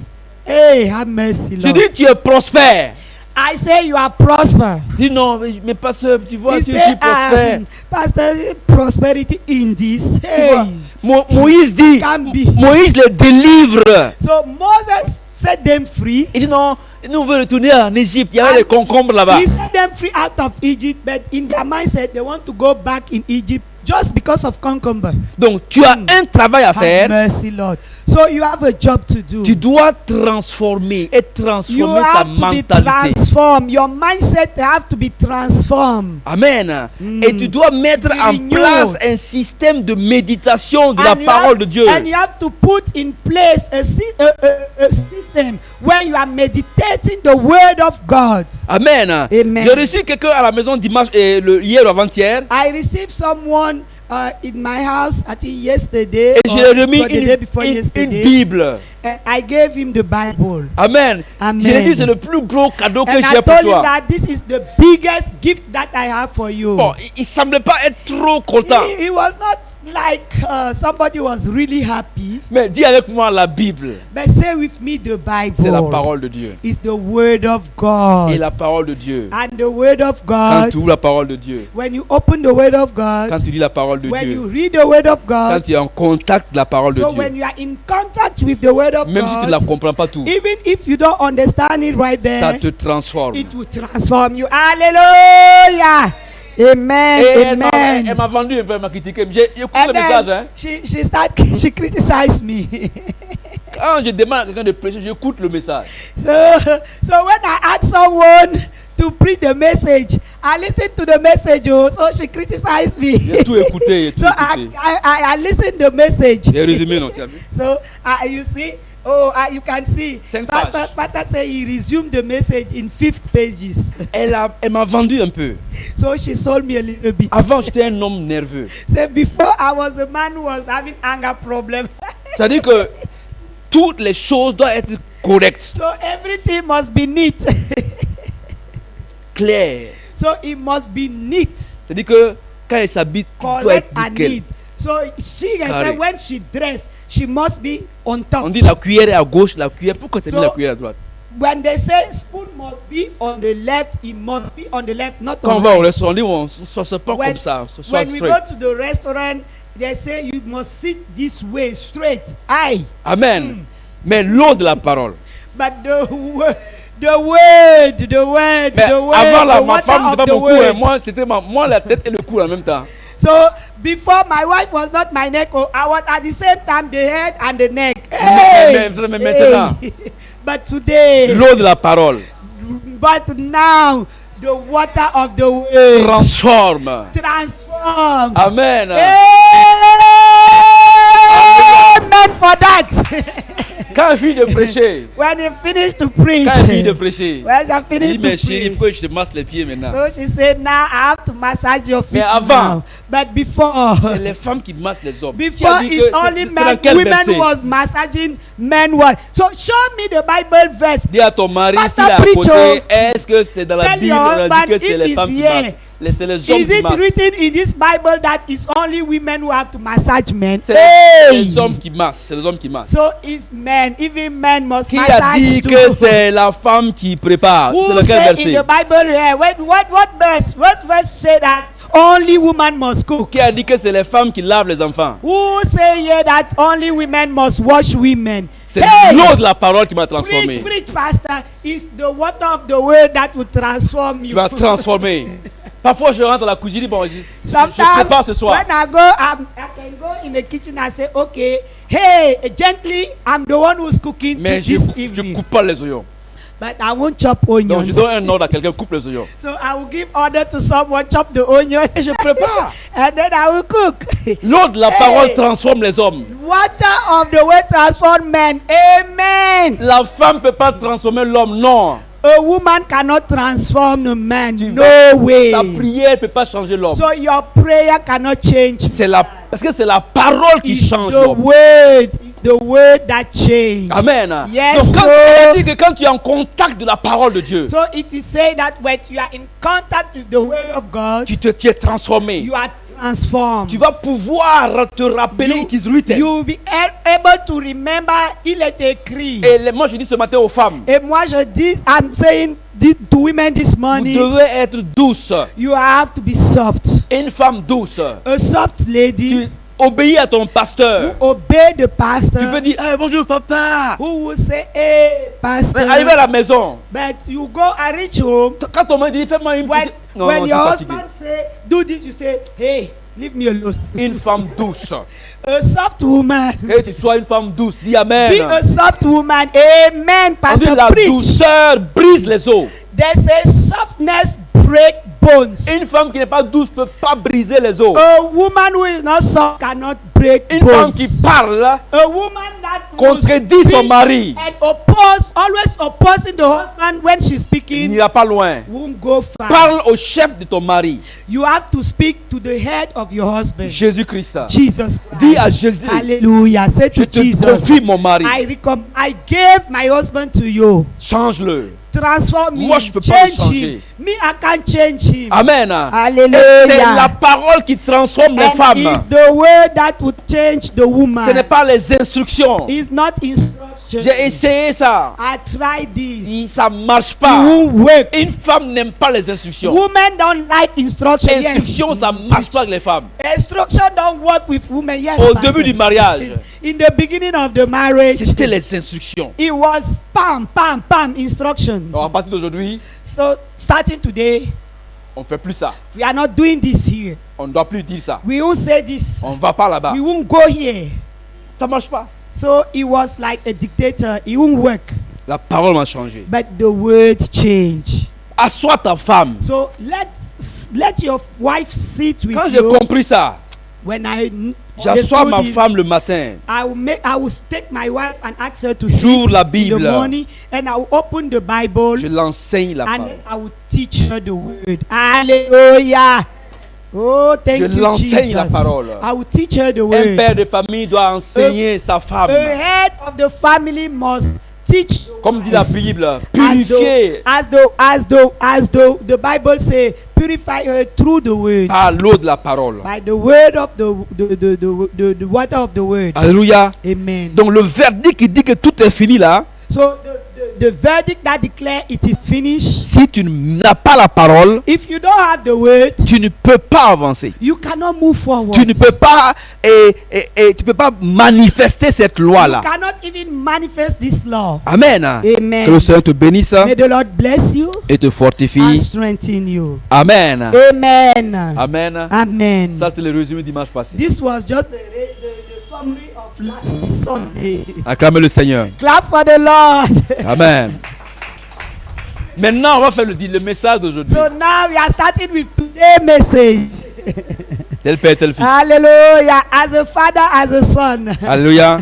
Speaker 1: Hey, have mercy, Lord.
Speaker 2: Je dis tu es prospère.
Speaker 1: I say you are prosper.
Speaker 2: Dis non, mais pasteur, tu vois, tu es prospère.
Speaker 1: Pastor, prosperity in this. Hey.
Speaker 2: Moïse dit, Moïse les délivre.
Speaker 1: So Moses set them free.
Speaker 2: Il dit non, nous on veut retourner en Égypte. Il y avait des concombres là-bas.
Speaker 1: He set them free out of Egypt, but in their mindset they want to go back in Egypt just because of cucumber.
Speaker 2: Donc tu as un travail à faire.
Speaker 1: Mercy, Lord. So you have a job to do.
Speaker 2: Tu dois transformer ta mentalité.
Speaker 1: You have to be transformed. Your mindset have to be transformed.
Speaker 2: Amen. Et tu dois mettre en place un système de méditation de la parole de Dieu.
Speaker 1: And you have to put in place a system where you are meditating the word of God.
Speaker 2: Amen.
Speaker 1: Amen.
Speaker 2: J'ai reçu quelqu'un à la maison dimanche hier ou avant-hier.
Speaker 1: I received someone in my house, I think yesterday.
Speaker 2: Et je lui ai remis une Bible.
Speaker 1: And I gave him the Bible.
Speaker 2: Amen. Je lui ai dit c'est le plus gros cadeau que j'ai pour toi.
Speaker 1: And I told him that this is the biggest gift that I have for you.
Speaker 2: Bon, il semblait pas être trop content.
Speaker 1: He was not like somebody was really happy.
Speaker 2: Mais dis avec moi la Bible.
Speaker 1: But say with me the Bible.
Speaker 2: C'est la parole de Dieu.
Speaker 1: It's the word of God.
Speaker 2: Et la parole de Dieu.
Speaker 1: And the word of God.
Speaker 2: Quand tu ouvres la parole de Dieu.
Speaker 1: When you open the word of God.
Speaker 2: Quand tu lis la parole de
Speaker 1: when
Speaker 2: Dieu.
Speaker 1: You read the word of God.
Speaker 2: Quand tu es en contact de la parole de
Speaker 1: So
Speaker 2: Dieu.
Speaker 1: when you are in contact with the word of
Speaker 2: Même
Speaker 1: God.
Speaker 2: si tu ne la comprends pas tout.
Speaker 1: Even if you don't understand it right there.
Speaker 2: Ça te transforme.
Speaker 1: It will transform you. Hallelujah. Amen. Amen.
Speaker 2: Elle m'a vendu un peu, elle m'a critiqué. J'ai écouté le message. Hein.
Speaker 1: She criticized me.
Speaker 2: Quand je demande à quelqu'un de prêcher, j'écoute le message.
Speaker 1: So when I ask someone to preach the message, I listen to the message. So she criticized me.
Speaker 2: J'ai tout écouté.
Speaker 1: So I listen to the message.
Speaker 2: J'ai résumé non.
Speaker 1: So you see. You can see. Pastor said he resumed the message in 5 pages.
Speaker 2: Elle m'a vendu un peu.
Speaker 1: So she sold me a little bit.
Speaker 2: Avant, j'étais un homme nerveux.
Speaker 1: So before I was a man who was having anger problem.
Speaker 2: C'est-à-dire que toutes les choses doivent être correctes.
Speaker 1: So everything must be neat.
Speaker 2: Clair.
Speaker 1: So it must be neat.
Speaker 2: C'est-à-dire que quand elle s'habille, tout doit être nickel.
Speaker 1: So she said when she dressed, she must be on top.
Speaker 2: On dit la cuillère est à gauche, la cuillère. Pourquoi tu as mis la cuillère à droite?
Speaker 1: When they say spoon must be on the left, it must be on the left, not
Speaker 2: on
Speaker 1: on
Speaker 2: va
Speaker 1: right.
Speaker 2: au restaurant, on se prend comme ça.
Speaker 1: When we go to the restaurant, they say you must sit this way, straight. Aye.
Speaker 2: Amen. Mais l'eau de la parole.
Speaker 1: But the word.
Speaker 2: Mais avant ma femme n'était pas mon cou, moi la tête et le cou en même temps.
Speaker 1: So So before my wife was not my neck, I was at the same time the head and the neck.
Speaker 2: Mais maintenant,
Speaker 1: but today,
Speaker 2: l'eau de la parole
Speaker 1: but now the water of the word
Speaker 2: transforme. Amen.
Speaker 1: Amen for that.
Speaker 2: Quand il finit de prêcher,
Speaker 1: when he finished to preach,
Speaker 2: quand il finit de prêcher,
Speaker 1: when she
Speaker 2: il
Speaker 1: finished
Speaker 2: dit,
Speaker 1: to
Speaker 2: mais chérie, il
Speaker 1: preach,
Speaker 2: faut que je te masse les pieds maintenant.
Speaker 1: so she said, now I have to massage your feet
Speaker 2: Mais avant,
Speaker 1: now. But before,
Speaker 2: c'est les femmes qui massent les hommes.
Speaker 1: before it's only men, women was massaging men. So show me the Bible verse.
Speaker 2: Dis à ton mari,
Speaker 1: Pastor
Speaker 2: s'il est à côté,
Speaker 1: Preacher,
Speaker 2: est-ce que c'est dans la
Speaker 1: tell
Speaker 2: Bible,
Speaker 1: your
Speaker 2: on a dit
Speaker 1: husband
Speaker 2: que c'est
Speaker 1: if
Speaker 2: les
Speaker 1: he's
Speaker 2: femmes qui
Speaker 1: here.
Speaker 2: massent? C'est les hommes
Speaker 1: Is
Speaker 2: qui
Speaker 1: it
Speaker 2: massent.
Speaker 1: written in this Bible that it's only women who have to massage men?
Speaker 2: C'est les hommes qui massent. C'est les hommes qui massent.
Speaker 1: So it's men, even men must
Speaker 2: Qui a
Speaker 1: massage
Speaker 2: dit
Speaker 1: too.
Speaker 2: que c'est la femme qui prépare? C'est
Speaker 1: Who
Speaker 2: lequel
Speaker 1: say in
Speaker 2: verset?
Speaker 1: the Bible here? What verse say that only woman must cook?
Speaker 2: Qui a dit que c'est les femmes qui lavent les enfants?
Speaker 1: Who say here that only women must wash women?
Speaker 2: C'est l'eau de la parole qui m'a transformé.
Speaker 1: Preach, pastor. It's the water of the word that will transform you.
Speaker 2: Qui m'a transformé. Parfois, je rentre à la cuisine, bon, je
Speaker 1: Sometimes
Speaker 2: prépare ce soir.
Speaker 1: when I can go in the kitchen and say, okay, hey, gently, I'm the one who's cooking
Speaker 2: Mais
Speaker 1: this
Speaker 2: je
Speaker 1: evening.
Speaker 2: coupe pas les oignons.
Speaker 1: But I won't chop
Speaker 2: Donc, je
Speaker 1: onions.
Speaker 2: donne un ordre à quelqu'un, coupe les oignons.
Speaker 1: So I will give order to someone, chop the onion,
Speaker 2: Je prépare.
Speaker 1: and then I will cook.
Speaker 2: L'eau de la parole transforme les hommes.
Speaker 1: Water of the word transform men. Amen.
Speaker 2: La femme ne peut pas transformer l'homme, non.
Speaker 1: A woman cannot transform a man. No way.
Speaker 2: Ta prière ne peut pas changer l'homme.
Speaker 1: So your prayer cannot change.
Speaker 2: Parce que c'est la parole qui
Speaker 1: It's
Speaker 2: change
Speaker 1: the
Speaker 2: l'homme.
Speaker 1: word. The word that changed.
Speaker 2: Amen.
Speaker 1: Yes,
Speaker 2: Donc,
Speaker 1: so,
Speaker 2: elle dit que quand tu es en contact de la parole de Dieu,
Speaker 1: so it is said that when you are in contact with the word of God,
Speaker 2: tu es transformé.
Speaker 1: you are transformed.
Speaker 2: Tu vas pouvoir te rappeler, it is written.
Speaker 1: You will be able to remember, il est écrit.
Speaker 2: Et moi, je dis ce matin aux femmes,
Speaker 1: Et moi je dis, I'm saying to women this
Speaker 2: vous
Speaker 1: morning,
Speaker 2: devez être douce.
Speaker 1: you have to be soft.
Speaker 2: Une femme douce.
Speaker 1: A soft lady
Speaker 2: Tu obéis à ton pasteur.
Speaker 1: who obey the pastor.
Speaker 2: Tu peux dire, hey, bonjour papa.
Speaker 1: Who will say, hey, pastor.
Speaker 2: Mais arrivé à la maison,
Speaker 1: But you go and reach home.
Speaker 2: quand ton mari dit, fais-moi une
Speaker 1: When,
Speaker 2: petite... Non,
Speaker 1: when
Speaker 2: non,
Speaker 1: your
Speaker 2: je suis fatigué.
Speaker 1: husband say, do this, you say, hey, leave me alone.
Speaker 2: Une femme douce.
Speaker 1: A soft woman.
Speaker 2: Et tu sois une femme douce. Dis amen.
Speaker 1: Be a soft woman. Amen,
Speaker 2: On dit
Speaker 1: pastor.
Speaker 2: la
Speaker 1: Preach.
Speaker 2: douceur brise les os.
Speaker 1: There's a softness break bones.
Speaker 2: Une femme qui n'est pas douce ne peut pas briser les os.
Speaker 1: A woman who is not soft cannot break
Speaker 2: Une
Speaker 1: bones.
Speaker 2: femme qui parle
Speaker 1: A woman that
Speaker 2: contredit
Speaker 1: will
Speaker 2: son
Speaker 1: speak
Speaker 2: mari
Speaker 1: and always opposing the husband when she's speaking,
Speaker 2: n'ira pas loin.
Speaker 1: won't go far.
Speaker 2: Parle au chef de ton mari,
Speaker 1: You have to speak to the head of your husband.
Speaker 2: Jésus-Christ.
Speaker 1: Jesus Christ.
Speaker 2: Dis à Jésus,
Speaker 1: Hallelujah. Say
Speaker 2: je
Speaker 1: to
Speaker 2: te
Speaker 1: Jesus,
Speaker 2: confie mon mari.
Speaker 1: I gave my husband to you.
Speaker 2: Change-le.
Speaker 1: Transform me.
Speaker 2: Moi, je peux pas
Speaker 1: change
Speaker 2: le changer.
Speaker 1: him. Me, I can't change him.
Speaker 2: Amen.
Speaker 1: Hallelujah.
Speaker 2: Et c'est la parole qui transforme les
Speaker 1: And
Speaker 2: femmes.
Speaker 1: it's the word that would change the woman.
Speaker 2: Ce n'est pas les instructions.
Speaker 1: It's not instruction.
Speaker 2: J'ai essayé ça.
Speaker 1: I tried this.
Speaker 2: Ça ne marche
Speaker 1: It
Speaker 2: pas.
Speaker 1: won't work.
Speaker 2: Une femme n'aime pas les instructions.
Speaker 1: Women don't like instruction.
Speaker 2: Instruction, ça ne marche pas avec les femmes.
Speaker 1: Instruction don't work with women. Yes.
Speaker 2: Au
Speaker 1: Pastor.
Speaker 2: début du mariage,
Speaker 1: In the beginning of the marriage,
Speaker 2: c'était les instructions.
Speaker 1: it was pam, pam, pam instruction.
Speaker 2: Alors, à partir d'aujourd'hui,
Speaker 1: So starting today,
Speaker 2: on ne fait plus ça.
Speaker 1: we are not doing this here.
Speaker 2: On ne doit plus dire ça.
Speaker 1: We won't say this.
Speaker 2: On ne va pas là-bas.
Speaker 1: We won't go here.
Speaker 2: Ça ne marche pas.
Speaker 1: So it was like a dictator. It won't work.
Speaker 2: La parole m'a changé.
Speaker 1: But the word change.
Speaker 2: Assois ta femme.
Speaker 1: So let your wife sit with
Speaker 2: Quand j'ai
Speaker 1: you.
Speaker 2: compris ça,
Speaker 1: When I
Speaker 2: j'assois ma
Speaker 1: understood it,
Speaker 2: femme le matin.
Speaker 1: I will take my wife and ask her to
Speaker 2: J'ouvre
Speaker 1: sit
Speaker 2: la
Speaker 1: in the
Speaker 2: Bible.
Speaker 1: morning, and I will open the Bible
Speaker 2: Je l'enseigne la
Speaker 1: and
Speaker 2: parole.
Speaker 1: then I will teach her the word. Hallelujah. Oh, thank
Speaker 2: Je
Speaker 1: you,
Speaker 2: l'enseigne
Speaker 1: Jesus.
Speaker 2: la parole.
Speaker 1: I will teach her the
Speaker 2: Un
Speaker 1: word.
Speaker 2: père de famille doit enseigner sa femme.
Speaker 1: The head of the family must teach.
Speaker 2: Comme dit la Bible, purifier
Speaker 1: As though the Bible say, purify her through the word.
Speaker 2: par l'eau de la parole.
Speaker 1: By the word of the water of the word.
Speaker 2: Alléluia.
Speaker 1: Amen.
Speaker 2: Donc le verdict qui dit que tout est fini là,
Speaker 1: So the verdict that declare it is finished.
Speaker 2: Si tu n'as pas la parole,
Speaker 1: If you don't have the word,
Speaker 2: tu ne peux pas avancer.
Speaker 1: you cannot move forward.
Speaker 2: Tu ne peux pas tu peux pas manifester cette loi là.
Speaker 1: You cannot even manifest this law.
Speaker 2: Amen.
Speaker 1: Amen.
Speaker 2: Que le Seigneur te bénisse
Speaker 1: May the Lord bless you
Speaker 2: et te
Speaker 1: and
Speaker 2: fortifie.
Speaker 1: strengthen you.
Speaker 2: Amen.
Speaker 1: Amen.
Speaker 2: Amen.
Speaker 1: Amen.
Speaker 2: Ça c'était le résumé dimanche passé.
Speaker 1: This was just the summary of last Sunday.
Speaker 2: Acclamez le Seigneur.
Speaker 1: Clap for the Lord.
Speaker 2: Amen. Maintenant, on va faire le message d'aujourd'hui.
Speaker 1: So now we are starting with today's message.
Speaker 2: Tel père, tel fils.
Speaker 1: Hallelujah. As a father, as a son.
Speaker 2: Alléluia.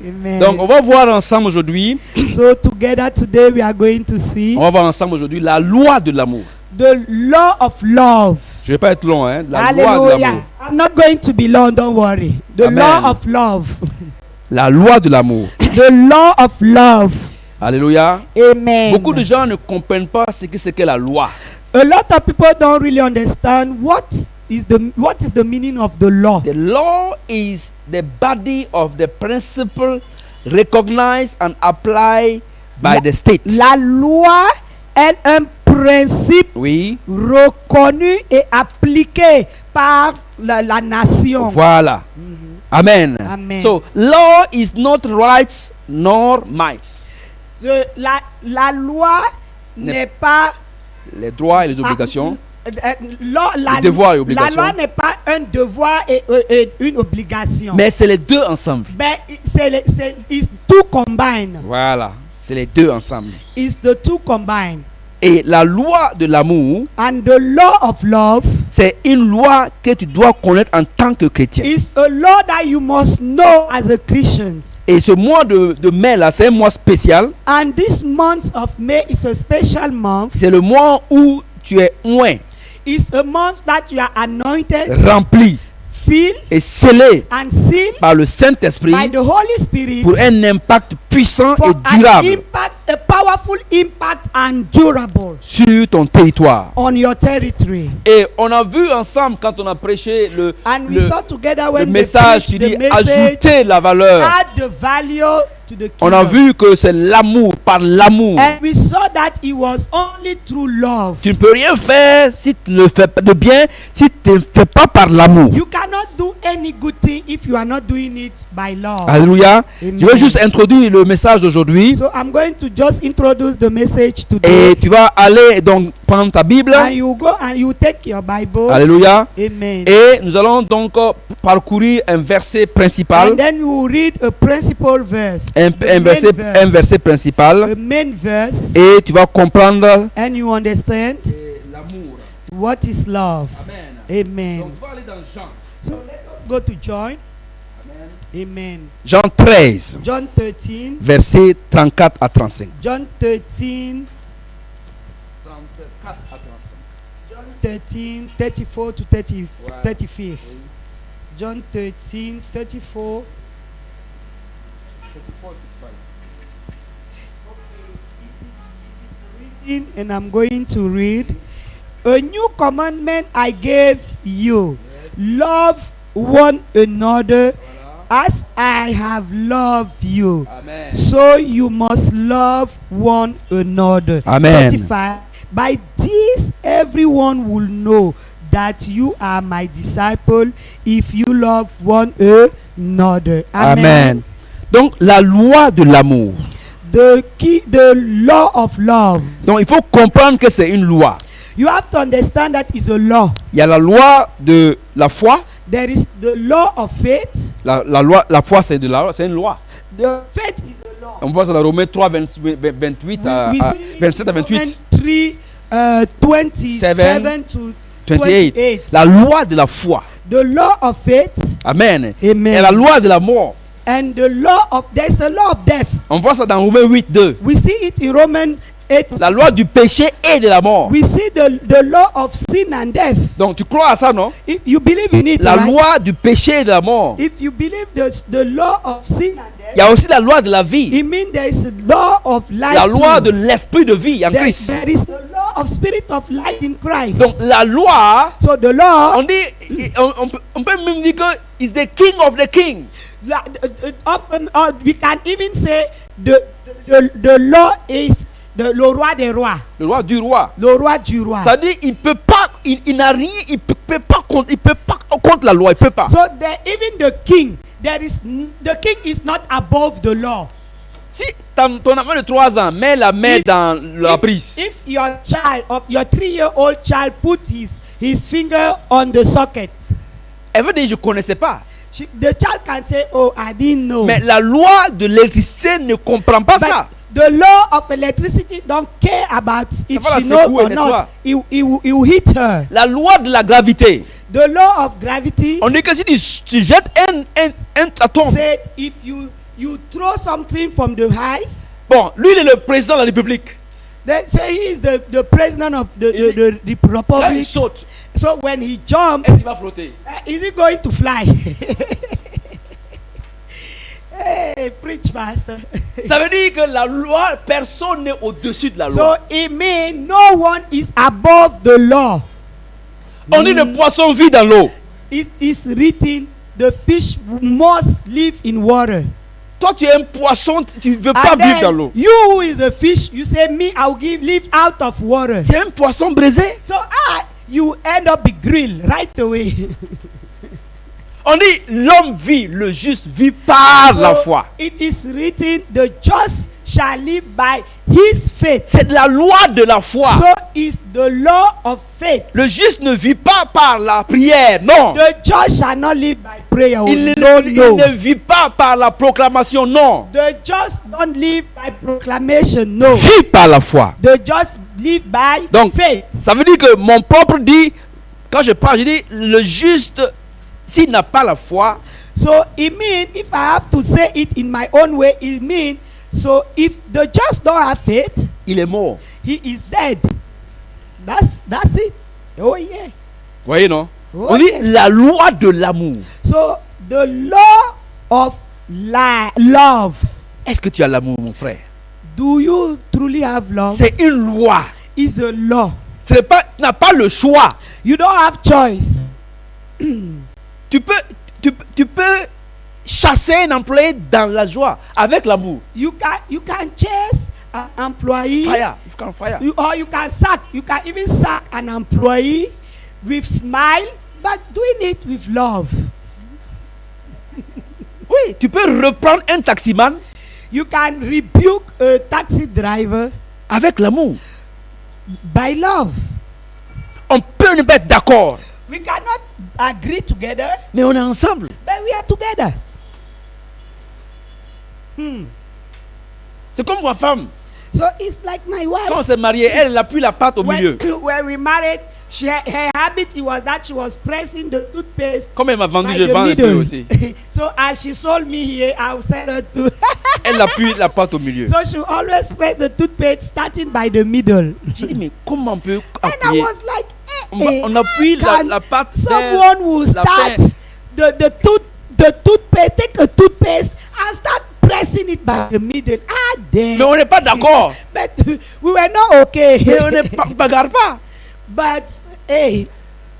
Speaker 1: Amen.
Speaker 2: Donc, on va voir ensemble aujourd'hui.
Speaker 1: So together today we are going to see
Speaker 2: On va voir ensemble aujourd'hui la loi de l'amour.
Speaker 1: the law of love.
Speaker 2: Je vais pas être long, hein. La loi de
Speaker 1: Hallelujah.
Speaker 2: l'amour.
Speaker 1: I'm not going to be long, don't worry. The
Speaker 2: Amen.
Speaker 1: law of love.
Speaker 2: La loi de l'amour.
Speaker 1: The law of love.
Speaker 2: Alléluia.
Speaker 1: Amen.
Speaker 2: Beaucoup de gens ne comprennent pas ce que c'est que la loi.
Speaker 1: A lot of people don't really understand what is the meaning of the law.
Speaker 2: The law is the body of the principle recognized and applied by the state.
Speaker 1: La loi est un principe
Speaker 2: Oui.
Speaker 1: reconnu et appliqué par la nation.
Speaker 2: Voilà. Amen.
Speaker 1: Amen.
Speaker 2: So, law is not rights nor mights.
Speaker 1: La loi n'est pas
Speaker 2: Les droits et les obligations.
Speaker 1: la
Speaker 2: devoir et obligation.
Speaker 1: La loi n'est pas un devoir et une obligation.
Speaker 2: Mais c'est les deux ensemble.
Speaker 1: Mais it's two combined.
Speaker 2: Voilà. C'est les deux ensemble.
Speaker 1: It's the two combined.
Speaker 2: Et la loi de l'amour,
Speaker 1: And the law of love
Speaker 2: c'est une loi que tu dois connaître en tant que chrétien.
Speaker 1: is a law that you must know as a Christian.
Speaker 2: Et ce mois de mai là, c'est un mois spécial.
Speaker 1: And this month of May is a special month.
Speaker 2: C'est le mois où tu es oint,
Speaker 1: It's a month that you are anointed,
Speaker 2: rempli
Speaker 1: filled,
Speaker 2: et scellé
Speaker 1: and sealed
Speaker 2: par le Saint-Esprit
Speaker 1: by the Holy Spirit
Speaker 2: pour un impact puissant
Speaker 1: for
Speaker 2: et
Speaker 1: an
Speaker 2: durable
Speaker 1: impact, a powerful impact and durable
Speaker 2: sur ton territoire.
Speaker 1: on your territory.
Speaker 2: Et on a vu ensemble quand on a prêché
Speaker 1: And we saw together
Speaker 2: le
Speaker 1: when
Speaker 2: message qui
Speaker 1: the
Speaker 2: dit
Speaker 1: message
Speaker 2: ajouter la valeur.
Speaker 1: add the value to the
Speaker 2: On a
Speaker 1: kingdom.
Speaker 2: vu que c'est l'amour, par l'amour.
Speaker 1: And we saw that it was only through love.
Speaker 2: Tu ne peux rien faire si tu ne fais pas de bien, si tu ne fais pas par l'amour.
Speaker 1: You cannot do any good thing if you are not doing it by love.
Speaker 2: Alléluia.
Speaker 1: Amen.
Speaker 2: Je vais juste introduire le message d'aujourd'hui.
Speaker 1: So I'm going to just introduce the message today.
Speaker 2: Et tu vas aller donc prendre ta Bible.
Speaker 1: And you go and you take your Bible.
Speaker 2: Alléluia.
Speaker 1: Amen.
Speaker 2: Et nous allons donc parcourir un verset principal.
Speaker 1: And then you read a principal verse.
Speaker 2: Un verset principal.
Speaker 1: A main verse.
Speaker 2: Et tu vas comprendre
Speaker 1: And you understand
Speaker 2: l'amour.
Speaker 1: what is love.
Speaker 2: Amen.
Speaker 1: Amen.
Speaker 2: Donc, on va aller dans Jean.
Speaker 1: So let us go to John. Amen.
Speaker 2: Jean 13,
Speaker 1: John 13.
Speaker 2: versets 34 à 35.
Speaker 1: John 13.
Speaker 2: 34 à 35.
Speaker 1: John 13, 34 to 30, 35. John 13, 34. And I'm going to read. A new commandment I gave you. Love one another as I have loved you.
Speaker 2: Amen.
Speaker 1: So you must love one another.
Speaker 2: Amen.
Speaker 1: 35. By this everyone will know that you are my disciple if you love one another.
Speaker 2: Amen. Donc la loi de l'amour.
Speaker 1: The law of love.
Speaker 2: Donc il faut comprendre que c'est une loi.
Speaker 1: You have to understand that is a law.
Speaker 2: Il y a la loi de la foi.
Speaker 1: There is the law of faith.
Speaker 2: La foi c'est une loi.
Speaker 1: The faith is a law.
Speaker 2: On voit ça dans Romains 3, 28 à 27 à 28.
Speaker 1: 3, 27 to
Speaker 2: 28. La loi de la foi.
Speaker 1: The law of faith.
Speaker 2: Amen.
Speaker 1: Amen.
Speaker 2: Et la loi de la mort.
Speaker 1: And the law of there's the law of death.
Speaker 2: On voit ça dans Romains 8, 2.
Speaker 1: We see it in Romans 8.
Speaker 2: La loi du péché et de la mort.
Speaker 1: We see the law of sin and death.
Speaker 2: Donc tu crois à ça, non?
Speaker 1: If you believe in it,
Speaker 2: La
Speaker 1: right?
Speaker 2: loi du péché et de la mort.
Speaker 1: If you believe the law of sin and
Speaker 2: Il y a aussi la loi de la vie.
Speaker 1: it means there is a law of life.
Speaker 2: La loi
Speaker 1: too.
Speaker 2: de l'esprit de vie en Christ.
Speaker 1: There is the law of spirit of life in Christ.
Speaker 2: Donc la loi,
Speaker 1: So the law,
Speaker 2: on dit, on peut même dire que is the king of the king.
Speaker 1: we can even say the law is le roi des rois.
Speaker 2: Le roi du roi.
Speaker 1: Le roi du roi.
Speaker 2: Ça dit, il peut pas, il n'a rien, il peut pas contre la loi, il peut pas.
Speaker 1: So even the king is not above the law.
Speaker 2: Si ton enfant de 3 ans met la main dans la prise.
Speaker 1: If your 3-year-old child put his finger on the socket,
Speaker 2: Elle veut dire je connaissais pas.
Speaker 1: the child can say, "Oh, I didn't know."
Speaker 2: Mais la loi de l'électricité ne comprend pas ça.
Speaker 1: The law of electricity don't care about if she knows or not. It will hit her.
Speaker 2: La loi de la gravité.
Speaker 1: The law of gravity.
Speaker 2: On dit que si tu jettes un atome.
Speaker 1: Said if you throw something from the high.
Speaker 2: Bon, lui il est le président de la République.
Speaker 1: Then say he is the president of the republic.
Speaker 2: Là, il saute.
Speaker 1: So when he jumps,
Speaker 2: est-ce qu'il va flotter?
Speaker 1: Is he going to fly? Hey, preach, pastor.
Speaker 2: Ça veut dire que la loi, personne n'est au-dessus de la loi.
Speaker 1: So it means no one is above the law.
Speaker 2: On dit le poisson vit dans l'eau.
Speaker 1: It is written, the fish must live in water.
Speaker 2: Toi, tu es un poisson, tu ne veux pas vivre dans l'eau.
Speaker 1: You who is the fish, you say, me, I will live out of water.
Speaker 2: Tu es un poisson brisé.
Speaker 1: So you end up be grilled right away.
Speaker 2: On dit l'homme vit, le juste vit par la foi.
Speaker 1: It is written, the just shall live by his faith.
Speaker 2: C'est de la loi de la foi.
Speaker 1: So is the law of faith.
Speaker 2: Le juste ne vit pas par la prière, non.
Speaker 1: The just shall not live by prayer.
Speaker 2: Il ne vit pas par la proclamation, non.
Speaker 1: The just don't live by proclamation, no.
Speaker 2: Vit par la foi.
Speaker 1: The just live by faith.
Speaker 2: Ça veut dire que mon propre dit, quand je parle, je dis le juste, s'il n'a pas la foi.
Speaker 1: So it means, if I have to say it in my own way, it means, so if the just don't have faith,
Speaker 2: il est mort.
Speaker 1: He is dead. That's it. Oh yeah.
Speaker 2: Voyez, non?
Speaker 1: Oh,
Speaker 2: on dit
Speaker 1: yes.
Speaker 2: La loi de l'amour.
Speaker 1: So the law of love.
Speaker 2: Est-ce que tu as l'amour, mon frère?
Speaker 1: Do you truly have love?
Speaker 2: C'est une loi.
Speaker 1: It's a law.
Speaker 2: Tu n'as pas le choix.
Speaker 1: You don't have choice.
Speaker 2: Tu peux chasser un employé dans la joie avec l'amour.
Speaker 1: You can chase an employee.
Speaker 2: Fire. You can fire.
Speaker 1: Or you can sack. You can even sack an employee with smile, but doing it with love.
Speaker 2: Oui, tu peux reprendre un taximan.
Speaker 1: You can rebuke a taxi driver
Speaker 2: avec l'amour.
Speaker 1: By love.
Speaker 2: On peut ne pas être d'accord.
Speaker 1: We cannot agree together.
Speaker 2: Mais on est ensemble.
Speaker 1: But we are together.
Speaker 2: C'est comme ma femme.
Speaker 1: So it's like my wife.
Speaker 2: Quand on s'est marié, elle appuie la patte au milieu.
Speaker 1: When we married, her habit was that she was pressing the toothpaste.
Speaker 2: Comme elle m'a vendu, je vends un peu aussi.
Speaker 1: So as she sold me here, I'll sell her too.
Speaker 2: Elle appuie la patte au milieu.
Speaker 1: So she always press the toothpaste starting by the middle.
Speaker 2: J'ai dit mais comment on peut appuyer?
Speaker 1: And I was like,
Speaker 2: on appuie la patte.
Speaker 1: Someone will start the toothpaste, take a toothpaste and start pressing it by the middle.
Speaker 2: Mais on n'est pas d'accord.
Speaker 1: But we were not okay.
Speaker 2: Mais on ne bagarre pas.
Speaker 1: But hey,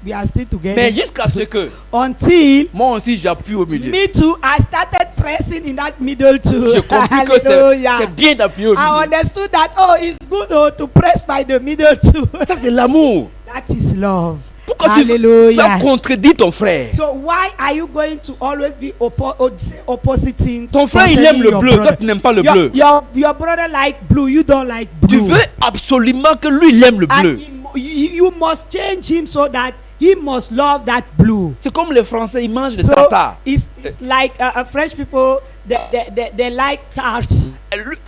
Speaker 1: we are still together.
Speaker 2: Mais jusqu'à ce que
Speaker 1: until
Speaker 2: moi aussi j'appuie au milieu.
Speaker 1: Me too. I started pressing in that middle too.
Speaker 2: J'ai compris que c'est bien d'appuyer au milieu.
Speaker 1: I understood that it's good to press by the middle too.
Speaker 2: Ça c'est l'amour.
Speaker 1: That is love.
Speaker 2: Pourquoi tu as contredit ton frère?
Speaker 1: So why are you going to always be oppositing?
Speaker 2: Ton frère il aime le bleu, toi tu n'aimes pas le bleu.
Speaker 1: Your brother like blue, you don't like blue.
Speaker 2: Tu veux absolument que lui il aime le bleu.
Speaker 1: You must change him so that he must love that blue.
Speaker 2: C'est comme les Français, ils mangent des tartares.
Speaker 1: It's like French people, they like tarts.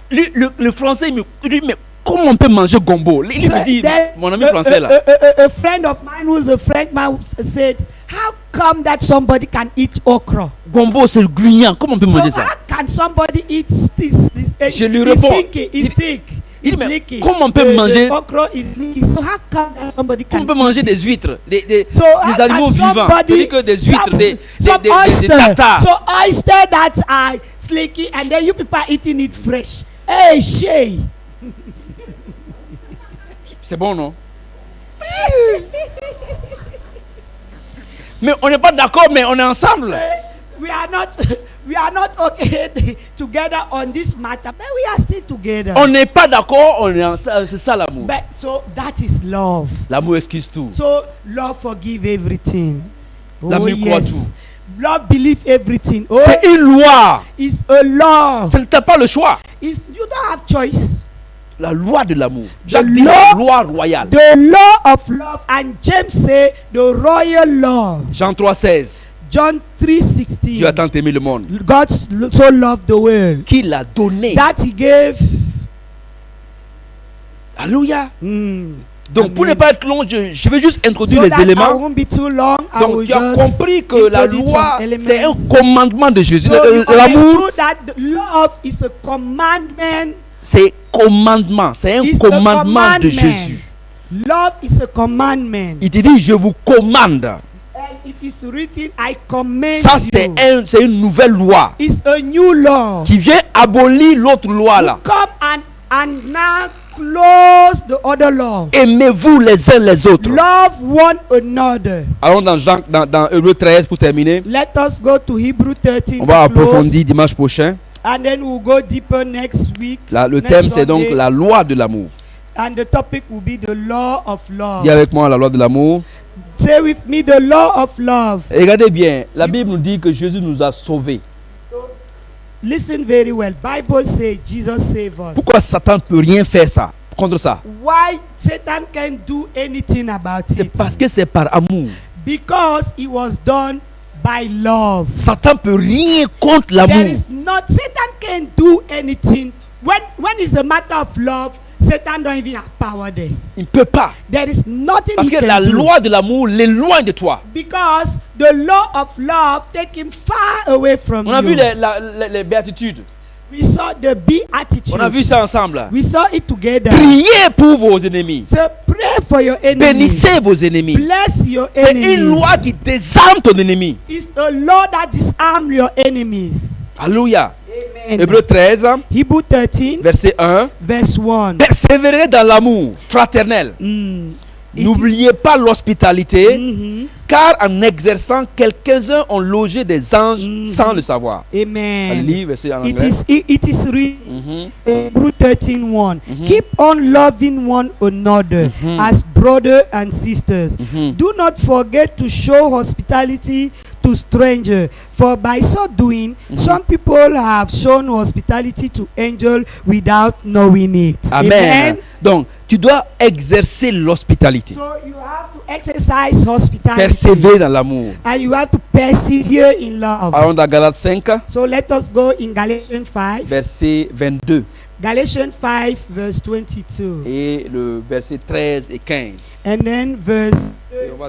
Speaker 2: Le Français il dit mais comment on peut manger gombo? Il me dit, mon ami français là.
Speaker 1: A friend of mine who's a Frenchman said, how come that somebody can eat okra?
Speaker 2: Gombo c'est gruyant, comment on peut manger ça?
Speaker 1: How can somebody eat this?
Speaker 2: Je lui réponds.
Speaker 1: It's thick.
Speaker 2: Il dit, mais comment on peut manger?
Speaker 1: Okra is sticky. So how come somebody can?
Speaker 2: On peut manger des huîtres, des animaux vivants.
Speaker 1: C'est
Speaker 2: que des huîtres, des
Speaker 1: tartares. So oyster that are slicky and then you people are eating it fresh. Hey, Shay.
Speaker 2: C'est bon, non? Mais on n'est pas d'accord, mais on est ensemble.
Speaker 1: We are not we are not okay together on this matter, but we are still together.
Speaker 2: On n'est pas d'accord, on est ensemble. C'est ça l'amour.
Speaker 1: But so that is love.
Speaker 2: L'amour excuse tout.
Speaker 1: So love forgive everything.
Speaker 2: L'amour croit tout.
Speaker 1: Love believe everything. Oh,
Speaker 2: c'est une loi.
Speaker 1: It's a law.
Speaker 2: Tu n'as pas le choix.
Speaker 1: You don't have choice.
Speaker 2: La loi de l'amour. Jacques dit la loi royale.
Speaker 1: The law of love, and James say the royal law.
Speaker 2: Jean 3,16.
Speaker 1: John 3:16.
Speaker 2: Dieu a tant aimé le monde.
Speaker 1: God so loved the world.
Speaker 2: Qu'il a donné.
Speaker 1: That he gave.
Speaker 2: Alléluia. Donc pour ne pas être long, je vais juste introduire les éléments. Donc tu as compris que la loi, c'est un commandement de Jésus. L'amour, c'est commandement, c'est un commandement de Jésus.
Speaker 1: Love is a commandment.
Speaker 2: Il te dit, je vous commande.
Speaker 1: And it is written, I command
Speaker 2: ça, c'est une nouvelle loi.
Speaker 1: It's a new law.
Speaker 2: Qui vient abolir l'autre loi là.
Speaker 1: Come and now close the other law.
Speaker 2: Aimez-vous les uns les autres.
Speaker 1: Love one another.
Speaker 2: Allons dans Hébreux 13 pour terminer.
Speaker 1: Let us go to Hebrew 13.
Speaker 2: On va approfondir dimanche prochain.
Speaker 1: And then we'll go deeper next week.
Speaker 2: Le thème c'est donc la loi de l'amour.
Speaker 1: And the topic will be the law of love.
Speaker 2: Dis avec moi la loi de l'amour.
Speaker 1: Say with me the law of love.
Speaker 2: Et regardez bien, la Bible nous dit que Jésus nous a sauvés.
Speaker 1: Listen very well. Bible says Jesus saved us.
Speaker 2: Pourquoi Satan ne peut rien faire ça contre ça?
Speaker 1: Why Satan can't do anything about it?
Speaker 2: C'est parce que c'est par amour.
Speaker 1: Because it was done by love.
Speaker 2: Satan peut rien contre l'amour.
Speaker 1: Satan can't do anything when it's a matter of love. Satan don't even have power there.
Speaker 2: Il ne peut pas.
Speaker 1: There is nothing
Speaker 2: parce
Speaker 1: he
Speaker 2: que
Speaker 1: can
Speaker 2: la
Speaker 1: do.
Speaker 2: loi de l'amour l'éloigne de toi.
Speaker 1: Because the law of love take him far away from you.
Speaker 2: On a vu les béatitudes.
Speaker 1: We saw the beatitude.
Speaker 2: On a vu ça ensemble.
Speaker 1: We saw it together.
Speaker 2: Priez pour vos ennemis.
Speaker 1: So pray for your enemies.
Speaker 2: Bénissez vos ennemis.
Speaker 1: Bless your enemies.
Speaker 2: C'est une loi qui désarme ton ennemi.
Speaker 1: It's a law that disarms your enemies.
Speaker 2: Alléluia.
Speaker 1: Amen.
Speaker 2: Hébreux 13,
Speaker 1: Hebrew 13,
Speaker 2: verset 1.
Speaker 1: Verse 1.
Speaker 2: Persévérez dans l'amour fraternel. N'oubliez pas l'hospitalité, car en exerçant, quelques-uns ont logé des anges sans le savoir.
Speaker 1: Amen.
Speaker 2: Allez, verset en anglais.
Speaker 1: It is written, Hebrew 13:1. Keep on loving one another as brothers and sisters. Do not forget to show hospitality to strangers, for by so doing, some people have shown hospitality to angels without knowing it.
Speaker 2: Amen. Amen. Donc, tu dois exercer l'hospitalité.
Speaker 1: So you have to exercise hospitality.
Speaker 2: Persévérer dans l'amour.
Speaker 1: And you have to persevere in love.
Speaker 2: Allons dans Galates 5.
Speaker 1: So let us go in Galatians 5.
Speaker 2: Verset 22.
Speaker 1: Galatians 5 verse 22.
Speaker 2: Et le verset 13 et 15.
Speaker 1: And then verse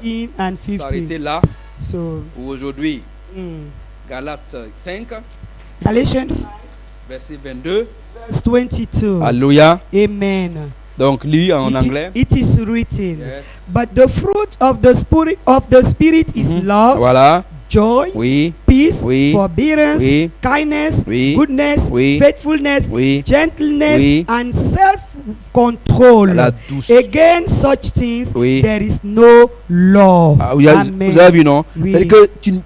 Speaker 1: 13 and 15.
Speaker 2: S'arrêter là.
Speaker 1: So
Speaker 2: pour aujourd'hui. Galates 5.
Speaker 1: Galatians 5.
Speaker 2: Verset 22.
Speaker 1: Verse 22.
Speaker 2: Alléluia.
Speaker 1: Amen.
Speaker 2: Donc lui en anglais.
Speaker 1: It is written. Yes. But the fruit of the spirit is love.
Speaker 2: Voilà.
Speaker 1: Joy, peace, forbearance, kindness, goodness, faithfulness, gentleness, and self-control. Against such things, there is no law.
Speaker 2: Vous avez vu, non? C'est que il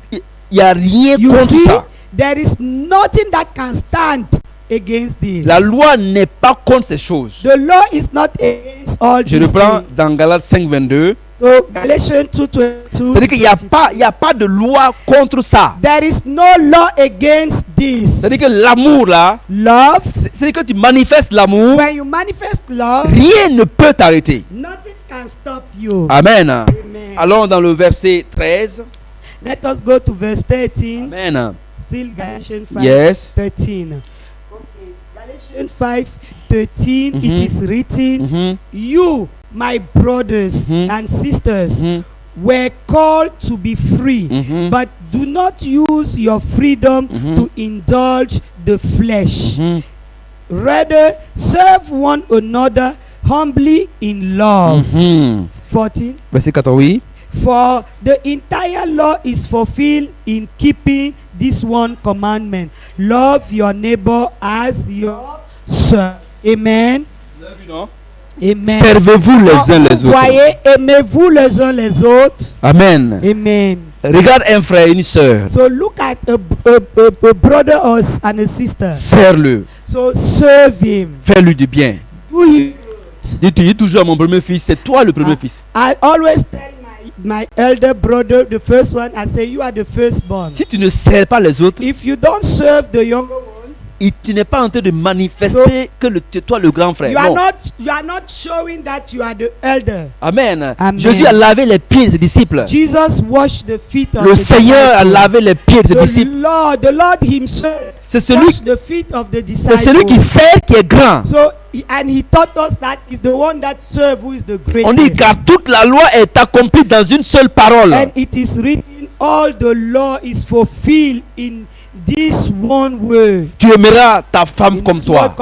Speaker 2: n'y a rien contre ça.
Speaker 1: There is nothing that can stand against this.
Speaker 2: La loi n'est pas contre ces choses.
Speaker 1: The law is not against all these things.
Speaker 2: Je reprends dans Galates 5:22.
Speaker 1: So, Galatians 2:22.
Speaker 2: C'est-à-dire qu'il n'y a pas de loi contre ça.
Speaker 1: There is no law against this.
Speaker 2: C'est-à-dire que l'amour là,
Speaker 1: love,
Speaker 2: c'est-à-dire que tu manifestes l'amour.
Speaker 1: When you manifest love,
Speaker 2: rien ne peut t'arrêter.
Speaker 1: Nothing can stop you.
Speaker 2: Amen. Amen. Allons dans le verset 13.
Speaker 1: Let us go to verse 13.
Speaker 2: Amen.
Speaker 1: Still Galatians 5,
Speaker 2: yes.
Speaker 1: 13. Okay. Galatians 5:13. It is written, you, my brothers and sisters, were called to be free, but do not use your freedom to indulge the flesh. Rather, serve one another humbly in love. 14.
Speaker 2: Verset 14, oui.
Speaker 1: For the entire law is fulfilled in keeping this one commandment: love your neighbor as yourself. Amen.
Speaker 2: Amen. Servez-vous les uns les autres.
Speaker 1: Voyez, aimez-vous les uns les autres.
Speaker 2: Amen.
Speaker 1: Amen.
Speaker 2: Regarde un frère et une sœur.
Speaker 1: So look at a brother and a sister.
Speaker 2: Serre-le.
Speaker 1: So serve him.
Speaker 2: Fais-lui du bien.
Speaker 1: Do him.
Speaker 2: Dis toujours à mon premier fils, c'est toi le premier fils.
Speaker 1: I always tell my elder brother, the first one, I say, you are the firstborn.
Speaker 2: Si tu ne sers pas les autres,
Speaker 1: If you don't serve the younger one,
Speaker 2: tu n'es pas en train de manifester que toi le grand frère.
Speaker 1: You are not showing that you are the elder.
Speaker 2: Amen.
Speaker 1: Amen.
Speaker 2: Jésus a lavé les pieds de ses disciples.
Speaker 1: Jesus washed the feet of
Speaker 2: Le
Speaker 1: the
Speaker 2: Seigneur a
Speaker 1: disciples.
Speaker 2: lavé les pieds de ses disciples.
Speaker 1: The Lord himself
Speaker 2: C'est celui,
Speaker 1: washed the feet of the disciples.
Speaker 2: c'est celui qui sert qui est grand.
Speaker 1: So and he taught us that is the one that serve who is the greatest.
Speaker 2: On dit car toute la loi est accomplie dans une seule parole.
Speaker 1: And it is written, all the law is fulfilled in this one word.
Speaker 2: Tu aimeras ta femme comme toi.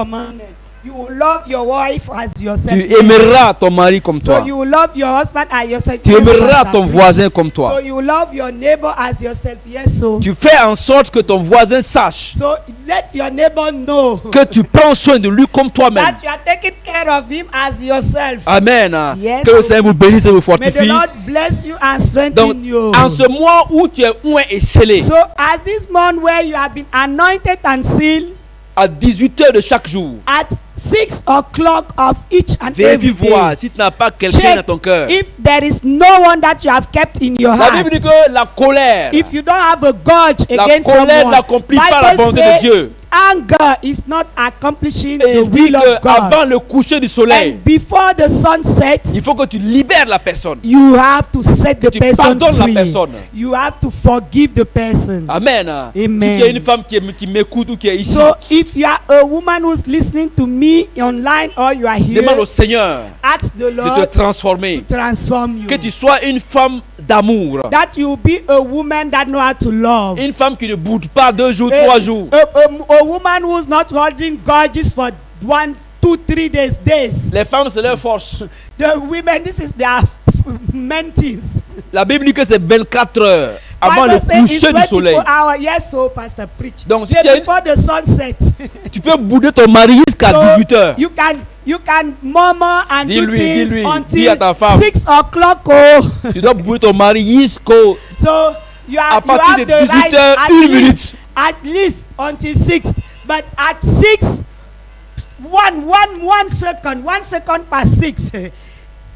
Speaker 1: You will love your wife as yourself.
Speaker 2: Tu aimeras ton mari comme toi.
Speaker 1: So you will love your husband as yourself.
Speaker 2: Tu aimeras ton voisin comme toi.
Speaker 1: So you will love your neighbor as yourself. Yes, so.
Speaker 2: Tu fais en sorte que ton voisin sache
Speaker 1: So let your neighbor know
Speaker 2: que tu prends soin de lui comme toi-même.
Speaker 1: that you are taking care of him as yourself.
Speaker 2: Amen.
Speaker 1: Yes.
Speaker 2: Que le Seigneur vous bénisse et vous
Speaker 1: May the
Speaker 2: fortifie.
Speaker 1: Lord bless you and strengthen
Speaker 2: Donc,
Speaker 1: you.
Speaker 2: en ce mois où tu es oint et scellé,
Speaker 1: So as this month where you have been anointed and sealed,
Speaker 2: à 18h de chaque jour,
Speaker 1: at 6 o'clock of each and
Speaker 2: vérifie
Speaker 1: every
Speaker 2: voir
Speaker 1: day,
Speaker 2: si tu n'as pas quelqu'un
Speaker 1: check
Speaker 2: dans ton cœur.
Speaker 1: if there is no one that you have kept in your
Speaker 2: La
Speaker 1: heart.
Speaker 2: Bible dit que la colère,
Speaker 1: If you don't have a grudge
Speaker 2: la
Speaker 1: against
Speaker 2: colère
Speaker 1: someone,
Speaker 2: n'accomplit pas la
Speaker 1: Bible
Speaker 2: volonté
Speaker 1: say
Speaker 2: de Dieu.
Speaker 1: anger is not accomplishing
Speaker 2: Et
Speaker 1: the
Speaker 2: il dit
Speaker 1: will of God.
Speaker 2: qu'avant le coucher du soleil,
Speaker 1: And before the sun sets,
Speaker 2: il faut que tu libères la personne.
Speaker 1: you have to set the
Speaker 2: Tu
Speaker 1: person
Speaker 2: pardonnes la
Speaker 1: free.
Speaker 2: personne.
Speaker 1: You have to forgive the person.
Speaker 2: Amen.
Speaker 1: Amen.
Speaker 2: Si tu es une femme qui m'écoute ou qui est ici,
Speaker 1: So if you are a woman who's listening to me online or you are here,
Speaker 2: demande au Seigneur
Speaker 1: ask the
Speaker 2: de te
Speaker 1: Lord
Speaker 2: transformer.
Speaker 1: to transform you.
Speaker 2: Que tu sois une femme d'amour.
Speaker 1: That you be a woman that know how to love.
Speaker 2: Une femme qui ne boude pas 2 jours, 3 jours.
Speaker 1: A woman who's not holding grudges for 1, 2, 3 days.
Speaker 2: Les femmes, c'est leur force.
Speaker 1: The women, this is their mentings.
Speaker 2: La Bible dit que c'est 24 heures avant
Speaker 1: Bible
Speaker 2: le
Speaker 1: say it's
Speaker 2: coucher du soleil.
Speaker 1: 24 hours. Yes, so Pastor preach.
Speaker 2: Donc, si
Speaker 1: Say
Speaker 2: tu as-
Speaker 1: before the sunset.
Speaker 2: Tu peux bouder ton mari jusqu'à 18 heures.
Speaker 1: You can murmur and do things
Speaker 2: dis
Speaker 1: until
Speaker 2: à ta femme.
Speaker 1: 6 o'clock. Oh.
Speaker 2: Tu dois bouder ton mari jusqu'au
Speaker 1: So you
Speaker 2: à
Speaker 1: have
Speaker 2: partir de
Speaker 1: the right
Speaker 2: 18 heures, 1 minute.
Speaker 1: at least until 6. But at 6, 1 second past 6.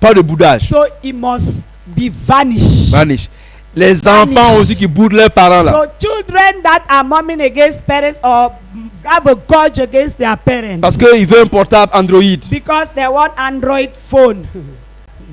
Speaker 2: Pas de boudage.
Speaker 1: So it must be vanished.
Speaker 2: Vanish. Les enfants aussi qui boudent leurs parents là.
Speaker 1: So children that are mumming against parents or have a grudge against their parents
Speaker 2: Parce qu'ils veulent un portable Android.
Speaker 1: because they want Android phone.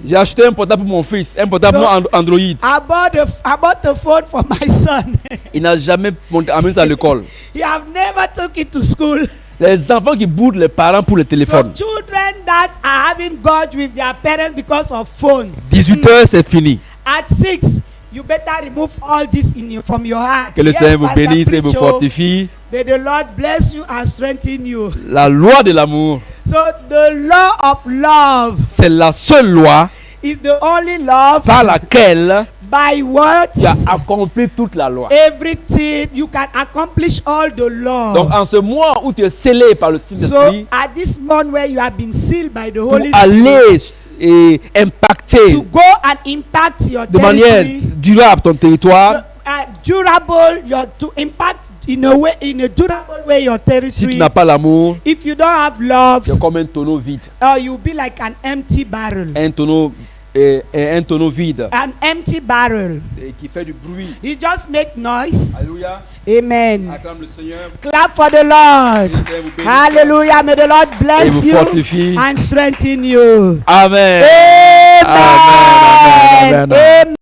Speaker 2: J'ai acheté un portable pour mon fils, un portable
Speaker 1: So-
Speaker 2: Android.
Speaker 1: I bought a phone for my son.
Speaker 2: Il n'a jamais amené ça à l'école.
Speaker 1: He have never took it to school.
Speaker 2: Les enfants qui boudent les parents pour le
Speaker 1: So
Speaker 2: téléphone.
Speaker 1: children that are having grudge with their parents because of phone.
Speaker 2: 18 heures, c'est fini.
Speaker 1: At 6, you better remove all this from your heart.
Speaker 2: Que le
Speaker 1: Yes,
Speaker 2: Seigneur vous
Speaker 1: Pastor
Speaker 2: bénisse et vous
Speaker 1: Preacher.
Speaker 2: fortifie.
Speaker 1: May the Lord bless you and strengthen you.
Speaker 2: La loi de l'amour,
Speaker 1: So the law of love
Speaker 2: c'est la seule loi
Speaker 1: is the only love
Speaker 2: par laquelle
Speaker 1: by what
Speaker 2: tu as accompli toute la loi.
Speaker 1: everything you can accomplish all the law.
Speaker 2: Donc en ce mois où tu es scellé par le
Speaker 1: So
Speaker 2: Saint-Esprit
Speaker 1: at this month where you have been sealed by the
Speaker 2: pour
Speaker 1: Holy Spirit
Speaker 2: aller et impacter
Speaker 1: to go and impact your
Speaker 2: de manière
Speaker 1: territory,
Speaker 2: durable ton territoire,
Speaker 1: durable, to impact in a durable way your
Speaker 2: si tu
Speaker 1: territory.
Speaker 2: n'as pas l'amour,
Speaker 1: If you don't have love,
Speaker 2: c'est comme un tonneau vide.
Speaker 1: you'll be like an empty barrel.
Speaker 2: Un tonneau vide
Speaker 1: An empty barrel.
Speaker 2: et qui fait du bruit.
Speaker 1: You just make noise.
Speaker 2: Alléluia.
Speaker 1: Amen.
Speaker 2: Acclame le Seigneur.
Speaker 1: Clap for the Lord.
Speaker 2: Que le Seigneur vous bénisse.
Speaker 1: Hallelujah. May the Lord
Speaker 2: Et
Speaker 1: bless
Speaker 2: vous
Speaker 1: you
Speaker 2: fortifie.
Speaker 1: and strengthen you.
Speaker 2: Amen.
Speaker 1: Amen.
Speaker 2: Amen, amen, amen.